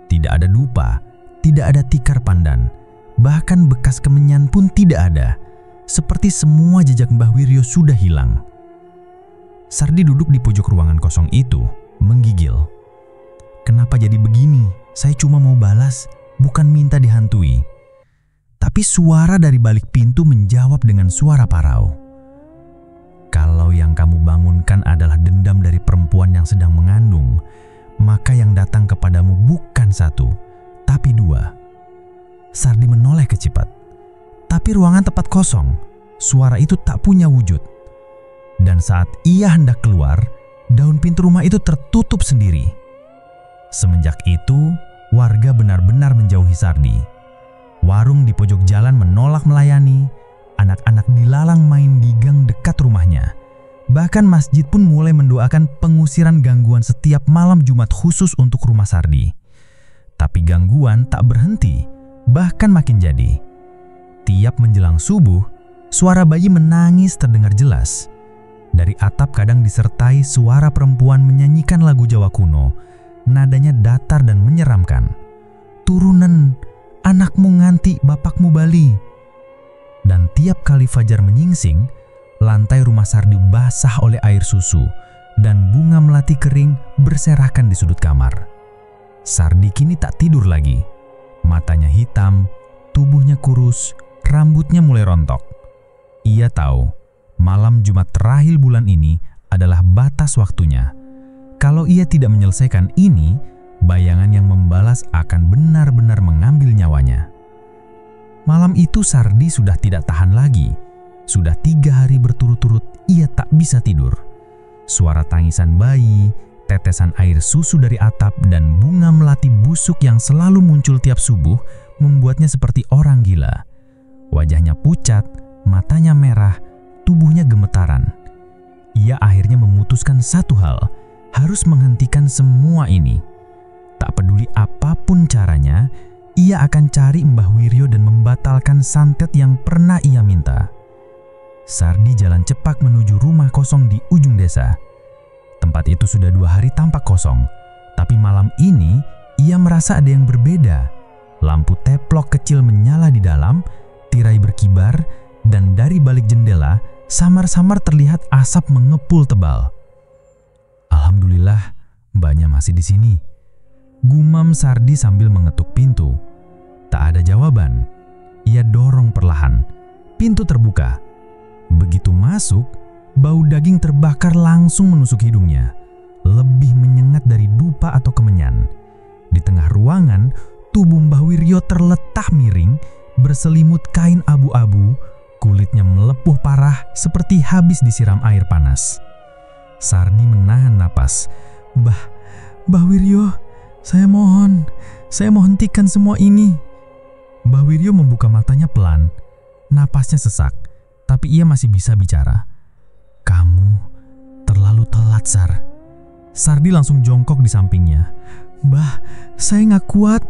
Tidak ada dupa, tidak ada tikar pandan, bahkan bekas kemenyan pun tidak ada. Seperti semua jejak Mbah Wiryo sudah hilang. Sardi duduk di pojok ruangan kosong itu, menggigil. "Kenapa jadi begini? Saya cuma mau balas, bukan minta dihantui." Tapi suara dari balik pintu menjawab dengan suara parau. "Kalau yang kamu bangunkan adalah dendam dari perempuan yang sedang mengandung, maka yang datang kepadamu bukan 1, tapi 2. Sardi menoleh kecipat. Tapi ruangan tepat kosong. Suara itu tak punya wujud. Dan saat ia hendak keluar, daun pintu rumah itu tertutup sendiri. Semenjak itu, warga benar-benar menjauhi Sardi. Warung di pojok jalan menolak melayani, anak-anak dilalang main di gang dekat rumahnya. Bahkan masjid pun mulai mendoakan pengusiran gangguan setiap malam Jumat khusus untuk rumah Sardi. Tapi gangguan tak berhenti, bahkan makin jadi. Tiap menjelang subuh, suara bayi menangis terdengar jelas. Dari atap kadang disertai suara perempuan menyanyikan lagu Jawa kuno. Nadanya datar dan menyeramkan. "Turunan, anakmu nganti, bapakmu bali." Dan tiap kali fajar menyingsing, lantai rumah Sardi basah oleh air susu dan bunga melati kering berserakan di sudut kamar. Sardi kini tak tidur lagi. Matanya hitam, tubuhnya kurus, rambutnya mulai rontok. Ia tahu malam Jumat terakhir bulan ini adalah batas waktunya. Kalau ia tidak menyelesaikan ini, bayangan yang membalas akan benar-benar mengambil nyawanya. Malam itu Sardi sudah tidak tahan lagi. Sudah 3 hari berturut-turut ia tak bisa tidur. Suara tangisan bayi, tetesan air susu dari atap, dan bunga melati busuk yang selalu muncul tiap subuh membuatnya seperti orang gila. Wajahnya pucat, matanya merah, tubuhnya gemetaran. Ia akhirnya memutuskan satu hal, harus menghentikan semua ini. Tak peduli apapun caranya, ia akan cari Mbah Wiryo dan membatalkan santet yang pernah ia minta. Sardi jalan cepat menuju rumah kosong di ujung desa. Tempat itu sudah 2 hari tampak kosong, tapi malam ini ia merasa ada yang berbeda. Lampu teplok kecil menyala di dalam, tirai berkibar, dan dari balik jendela samar-samar terlihat asap mengepul tebal. Alhamdulillah, mbaknya masih di sini. Gumam Sardi sambil mengetuk pintu. Tak ada jawaban. Ia dorong perlahan. Pintu terbuka. Begitu masuk, bau daging terbakar langsung menusuk hidungnya. Lebih menyengat dari dupa atau kemenyan. Di tengah ruangan, tubuh Mbah Wiryo terletak miring, berselimut kain abu-abu, kulitnya melepuh parah seperti habis disiram air panas. Sardi menahan napas. Mbah Wiryo, saya mohon hentikan semua ini. Mbah Wiryo membuka matanya pelan. Napasnya sesak, tapi ia masih bisa bicara. Kamu terlalu telat, Sar. Sardi langsung jongkok di sampingnya. Mbah, saya nggak kuat.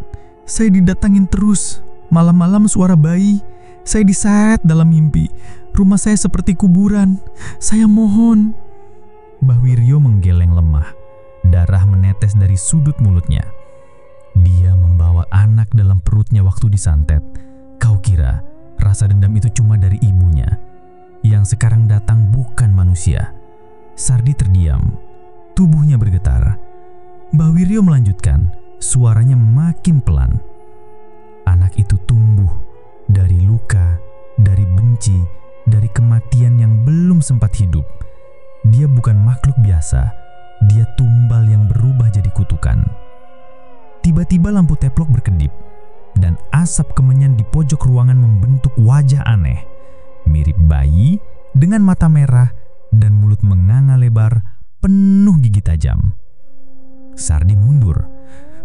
Saya didatangin terus. Malam-malam suara bayi. Saya disayat dalam mimpi. Rumah saya seperti kuburan. Saya mohon. Mbah Wiryo menggeleng lemah. Darah menetes dari sudut mulutnya. Dia membawa anak dalam perutnya waktu disantet. Kau kira rasa dendam itu cuma dari ibunya. Yang sekarang datang bukan manusia. Sardi terdiam. Tubuhnya bergetar. Mbah Wiryo melanjutkan. Suaranya makin pelan. Anak itu tumbuh dari luka, dari benci, dari kematian yang belum sempat hidup. Dia bukan makhluk biasa. Dia tumbal yang berubah jadi kutukan. Tiba-tiba lampu teplok berkedip, dan asap kemenyan di pojok ruangan membentuk wajah aneh, mirip bayi dengan mata merah dan mulut menganga lebar penuh gigi tajam. Sardi mundur.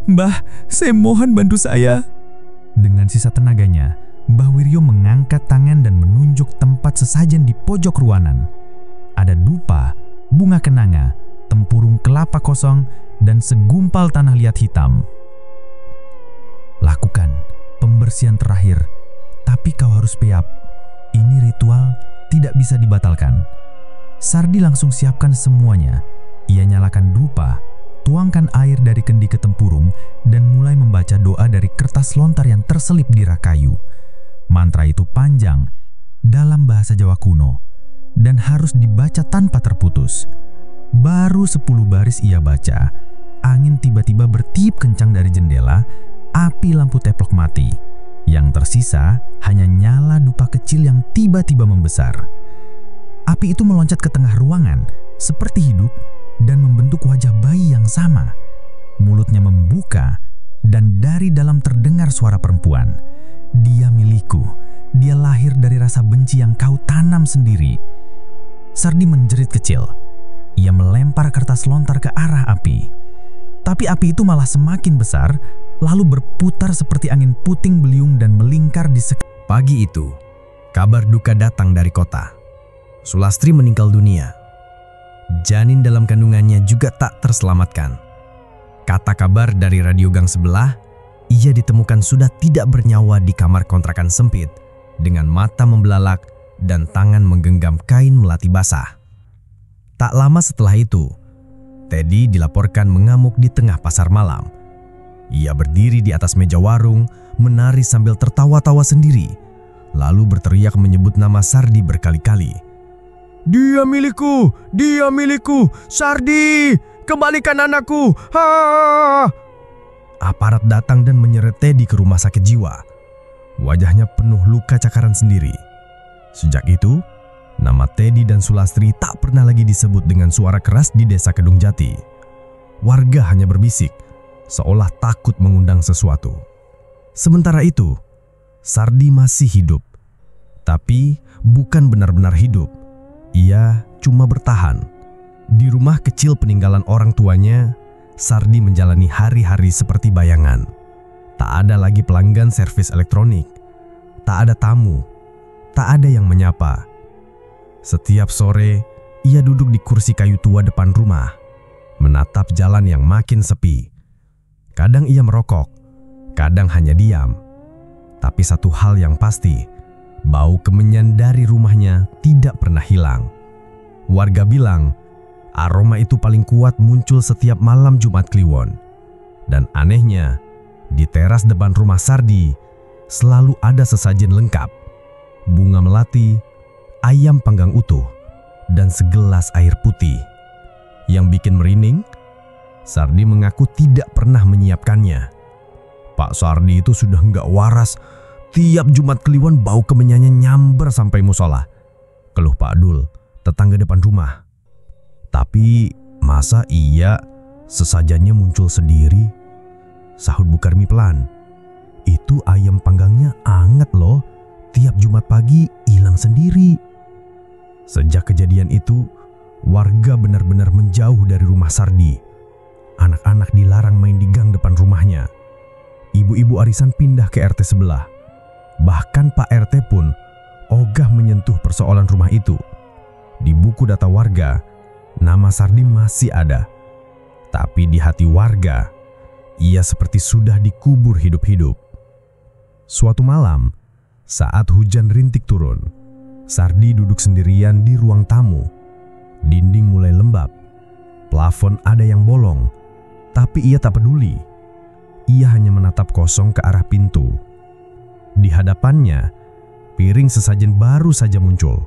Mbah, saya mohon bantu saya. Dengan sisa tenaganya, Mbah Wiryo mengangkat tangan dan menunjuk tempat sesajen di pojok ruangan. Ada dupa, bunga kenanga, tempurung kelapa kosong, dan segumpal tanah liat hitam. Lakukan pembersihan terakhir, tapi kau harus peyap. Ini ritual tidak bisa dibatalkan. Sardi langsung siapkan semuanya. Ia nyalakan dupa, tuangkan air dari kendi ke tempurung, dan mulai membaca doa dari kertas lontar yang terselip di rak kayu. Mantra itu panjang, dalam bahasa Jawa kuno, dan harus dibaca tanpa terputus. Baru 10 baris ia baca, angin tiba-tiba bertiup kencang dari jendela, api lampu teplok mati. Yang tersisa hanya nyala dupa kecil yang tiba-tiba membesar. Api itu meloncat ke tengah ruangan, seperti hidup, dan membentuk wajah bayi yang sama. Mulutnya membuka, dan dari dalam terdengar suara perempuan. Dia milikku, dia lahir dari rasa benci yang kau tanam sendiri. Sardi menjerit kecil. Ia melempar kertas lontar ke arah api. Tapi api itu malah semakin besar, lalu berputar seperti angin puting beliung dan melingkar di Pagi itu, kabar duka datang dari kota. Sulastri meninggal dunia. Janin dalam kandungannya juga tak terselamatkan. Kata kabar dari radio gang sebelah, ia ditemukan sudah tidak bernyawa di kamar kontrakan sempit, dengan mata membelalak dan tangan menggenggam kain melati basah. Tak lama setelah itu, Teddy dilaporkan mengamuk di tengah pasar malam. Ia berdiri di atas meja warung, menari sambil tertawa-tawa sendiri, lalu berteriak menyebut nama Sardi berkali-kali. Dia milikku, Sardi, kembalikan anakku, ha! Aparat datang dan menyeret Teddy ke rumah sakit jiwa. Wajahnya penuh luka cakaran sendiri. Sejak itu, nama Teddy dan Sulastri tak pernah lagi disebut dengan suara keras di desa Kedung Jati. Warga hanya berbisik, seolah takut mengundang sesuatu. Sementara itu, Sardi masih hidup. Tapi bukan benar-benar hidup. Ia cuma bertahan. Di rumah kecil peninggalan orang tuanya, Sardi menjalani hari-hari seperti bayangan. Tak ada lagi pelanggan servis elektronik. Tak ada tamu. tak ada yang menyapa. Setiap sore, ia duduk di kursi kayu tua depan rumah, menatap jalan yang makin sepi. Kadang ia merokok, kadang hanya diam. Tapi satu hal yang pasti, bau kemenyan dari rumahnya tidak pernah hilang. Warga bilang, aroma itu paling kuat muncul setiap malam Jumat Kliwon. Dan anehnya, di teras depan rumah Sardi selalu ada sesajen lengkap. Bunga melati, ayam panggang utuh, dan segelas air putih. Yang bikin merinding, Sardi mengaku tidak pernah menyiapkannya. Pak Sardi itu sudah nggak waras. Tiap Jumat Kliwon bau kemenyannya nyamber sampai musola. Keluh Pak Dul, tetangga depan rumah. Tapi masa iya sesajannya muncul sendiri? Sahut Bu Karmi pelan. Itu ayam panggangnya anget loh. Tiap Jumat pagi hilang sendiri. Sejak kejadian itu, warga benar-benar menjauh dari rumah Sardi. Anak-anak dilarang main di gang depan rumahnya. Ibu-ibu arisan pindah ke RT sebelah. Bahkan Pak RT pun ogah menyentuh persoalan rumah itu. Di buku data warga, nama Sardi masih ada. Tapi di hati warga, ia seperti sudah dikubur hidup-hidup. Suatu malam, saat hujan rintik turun, Sardi duduk sendirian di ruang tamu. Dinding mulai lembab, plafon ada yang bolong, tapi ia tak peduli. Ia hanya menatap kosong ke arah pintu. Di hadapannya, piring sesajen baru saja muncul.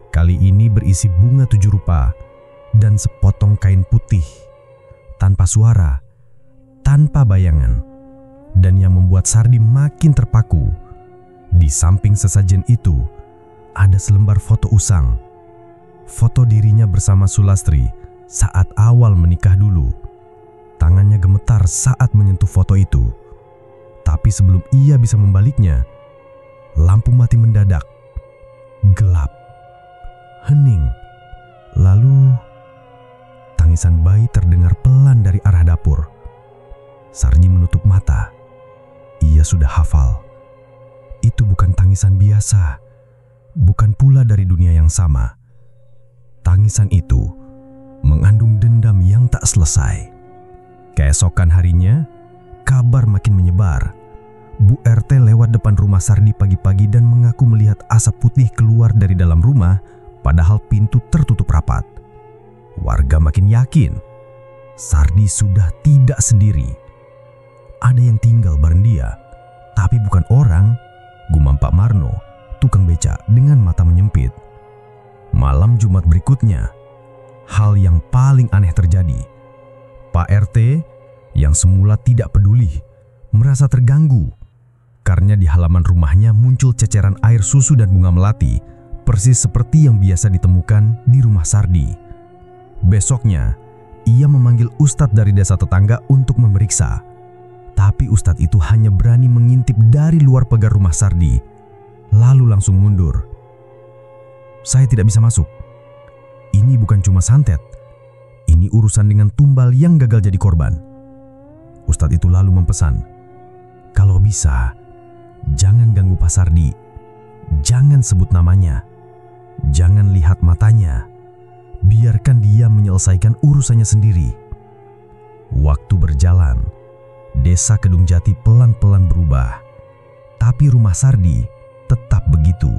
Kali ini berisi bunga 7 rupa dan sepotong kain putih. Tanpa suara, tanpa bayangan. Dan yang membuat Sardi makin terpaku, di samping sesajen itu ada selembar foto usang. Foto dirinya bersama Sulastri saat awal menikah dulu. Tangannya gemetar saat menyentuh foto itu. Tapi sebelum ia bisa membaliknya, lampu mati mendadak. Gelap, hening. Lalu tangisan bayi terdengar pelan dari arah dapur. Sardi menutup mata. Ia sudah hafal. Itu bukan tangisan biasa, bukan pula dari dunia yang sama. Tangisan itu mengandung dendam yang tak selesai. Keesokan harinya, kabar makin menyebar. Bu RT lewat depan rumah Sardi pagi-pagi dan mengaku melihat asap putih keluar dari dalam rumah, padahal pintu tertutup rapat. Warga makin yakin Sardi sudah tidak sendiri. Ada yang tinggal bareng dia, tapi bukan orang, gumam Pak Marno, tukang beca dengan mata menyempit. Malam Jumat berikutnya, hal yang paling aneh terjadi. Pak RT yang semula tidak peduli merasa terganggu karena di halaman rumahnya muncul ceceran air susu dan bunga melati, persis seperti yang biasa ditemukan di rumah Sardi. Besoknya, ia memanggil ustadz dari desa tetangga untuk memeriksa. Tapi ustadz itu hanya berani mengintip dari luar pagar rumah Sardi, lalu langsung mundur. Saya tidak bisa masuk. Ini bukan cuma santet. Ini urusan dengan tumbal yang gagal jadi korban. Ustadz itu lalu mempesan, kalau bisa, jangan ganggu Pak Sardi. Jangan sebut namanya. Jangan lihat matanya. Biarkan dia menyelesaikan urusannya sendiri. Waktu berjalan, desa Kedung Jati pelan-pelan berubah. Tapi rumah Sardi tetap begitu.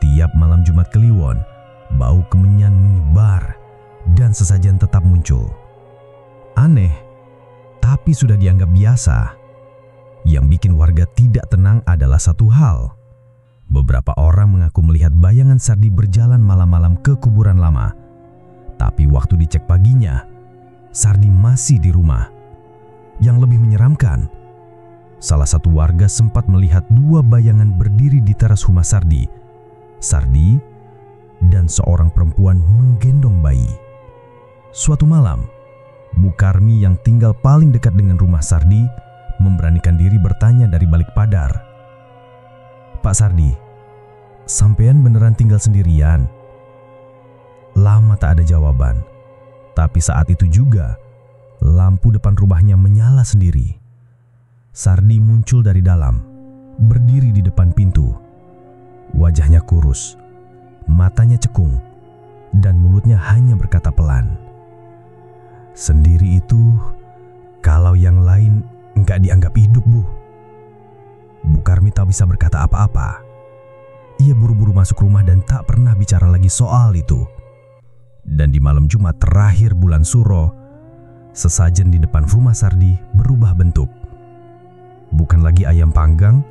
Tiap malam Jumat Kliwon, bau kemenyan menyebar dan sesajen tetap muncul. Aneh, tapi sudah dianggap biasa. Yang bikin warga tidak tenang adalah satu hal. Beberapa orang mengaku melihat bayangan Sardi berjalan malam-malam ke kuburan lama. Tapi waktu dicek paginya, Sardi masih di rumah. Yang lebih menyeramkan, salah satu warga sempat melihat 2 bayangan berdiri di teras rumah Sardi. Sardi dan seorang perempuan menggendong bayi. Suatu malam, Bu Karmi yang tinggal paling dekat dengan rumah Sardi memberanikan diri bertanya dari balik padar. Pak Sardi, sampean beneran tinggal sendirian? Lama tak ada jawaban. Tapi saat itu juga, lampu depan rumahnya menyala sendiri. Sardi muncul dari dalam, berdiri di depan pintu. Wajahnya kurus, matanya cekung, dan mulutnya hanya berkata pelan. "Sendiri itu, kalau yang lain nggak dianggap hidup, Bu." Bu Karmi tak bisa berkata apa-apa. Ia buru-buru masuk rumah dan tak pernah bicara lagi soal itu. Dan di malam Jumat terakhir bulan Suro, sesajen di depan rumah Sardi berubah bentuk. Bukan lagi ayam panggang,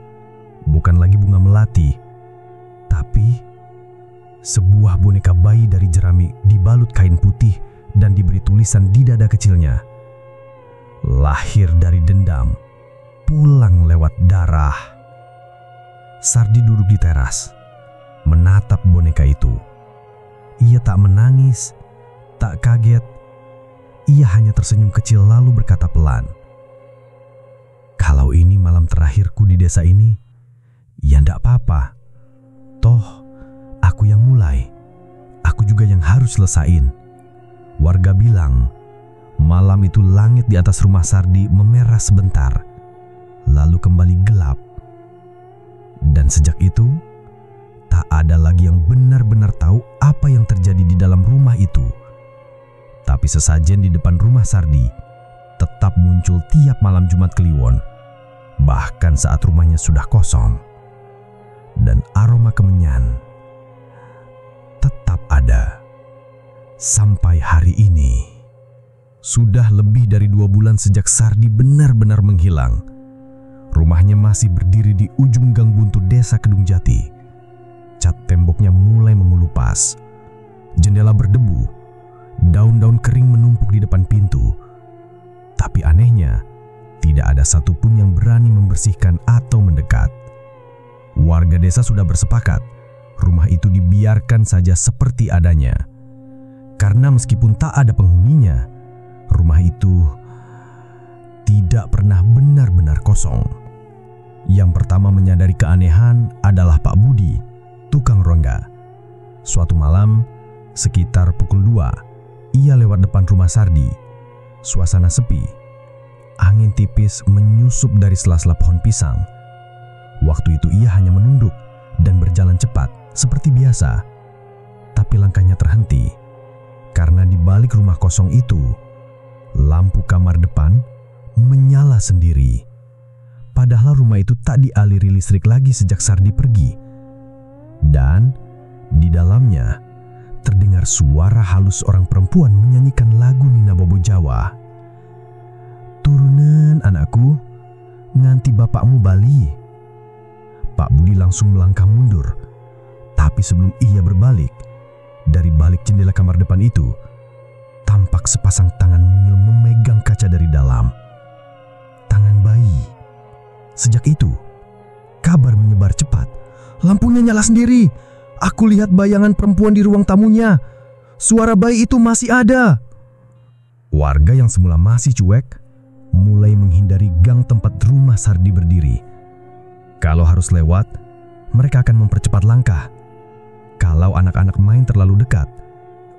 bukan lagi bunga melati, tapi sebuah boneka bayi dari jerami dibalut kain putih dan diberi tulisan di dada kecilnya. "Lahir dari dendam, pulang lewat darah." Sardi duduk di teras, menatap boneka itu. Ia tak menangis, tak kaget. Ia hanya tersenyum kecil lalu berkata pelan, "Kalau ini malam terakhirku di desa ini, ya ndak apa-apa. Toh, aku yang mulai. Aku juga yang harus selesain." Warga bilang, malam itu langit di atas rumah Sardi memerah sebentar, lalu kembali gelap. Dan sejak itu, tak ada lagi yang benar-benar tahu apa yang terjadi di dalam rumah itu. Tapi sesajen di depan rumah Sardi tetap muncul tiap malam Jumat Kliwon, bahkan saat rumahnya sudah kosong. Dan aroma kemenyan tetap ada sampai hari ini. Sudah lebih dari 2 bulan sejak Sardi benar-benar menghilang. Rumahnya masih berdiri di ujung gang buntu desa Kedung Jati. Cat temboknya mulai mengelupas. Jendela berdebu. Daun-daun kering menumpuk di depan pintu. Tapi anehnya, tidak ada satupun yang berani membersihkan atau mendekat. Warga desa sudah bersepakat, rumah itu dibiarkan saja seperti adanya. Karena meskipun tak ada penghuninya, rumah itu tidak pernah benar-benar kosong. Yang pertama menyadari keanehan adalah Pak Budi, tukang rongga. Suatu malam, sekitar pukul 2, ia lewat depan rumah Sardi. Suasana sepi. Angin tipis menyusup dari sela-sela pohon pisang. Waktu itu ia hanya menunduk dan berjalan cepat seperti biasa. Tapi langkahnya terhenti karena di balik rumah kosong itu, lampu kamar depan menyala sendiri. Padahal rumah itu tak dialiri listrik lagi sejak Sardi pergi. Dan di dalamnya terdengar suara halus orang perempuan menyanyikan lagu Nina Bobo Jawa. "Turunan anakku, nganti bapakmu bali." Pak Budi langsung melangkah mundur. Tapi sebelum ia berbalik, dari balik jendela kamar depan itu, tampak sepasang tangan mungil memegang kaca dari dalam. Tangan bayi. Sejak itu, kabar menyebar cepat. "Lampunya nyala sendiri. Aku lihat bayangan perempuan di ruang tamunya. Suara bayi itu masih ada." Warga yang semula masih cuek, mulai menghindari gang tempat rumah Sardi berdiri. Kalau harus lewat, mereka akan mempercepat langkah. Kalau anak-anak main terlalu dekat,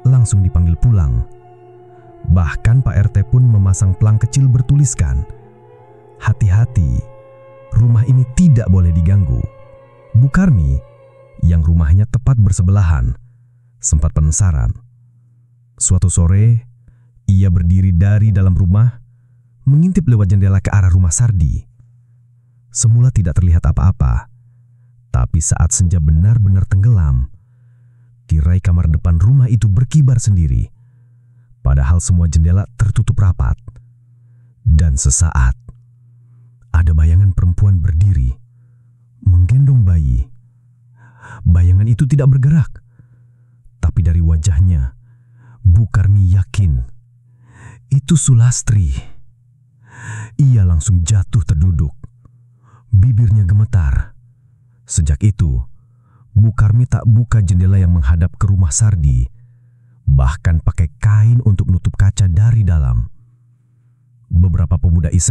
langsung dipanggil pulang. Bahkan Pak RT pun memasang pelang kecil bertuliskan, "Hati-hati, rumah ini tidak boleh diganggu." Bu Karmi, yang rumahnya tepat bersebelahan, sempat penasaran. Suatu sore, ia berdiri dari dalam rumah, mengintip lewat jendela ke arah rumah Sardi. Semula tidak terlihat apa-apa, tapi saat senja benar-benar tenggelam, tirai kamar depan rumah itu berkibar sendiri, padahal semua jendela tertutup rapat. Dan sesaat, ada bayangan perempuan berdiri, menggendong bayi. Bayangan itu tidak bergerak, tapi dari wajahnya, Bu Karmi yakin itu Sulastri. Ia langsung jatuh terduduk. Bibirnya gemetar. Sejak itu, Bu Karmi tak buka jendela yang menghadap ke rumah Sardi, bahkan pakai kain untuk nutup kaca dari dalam. Beberapa pemuda iseng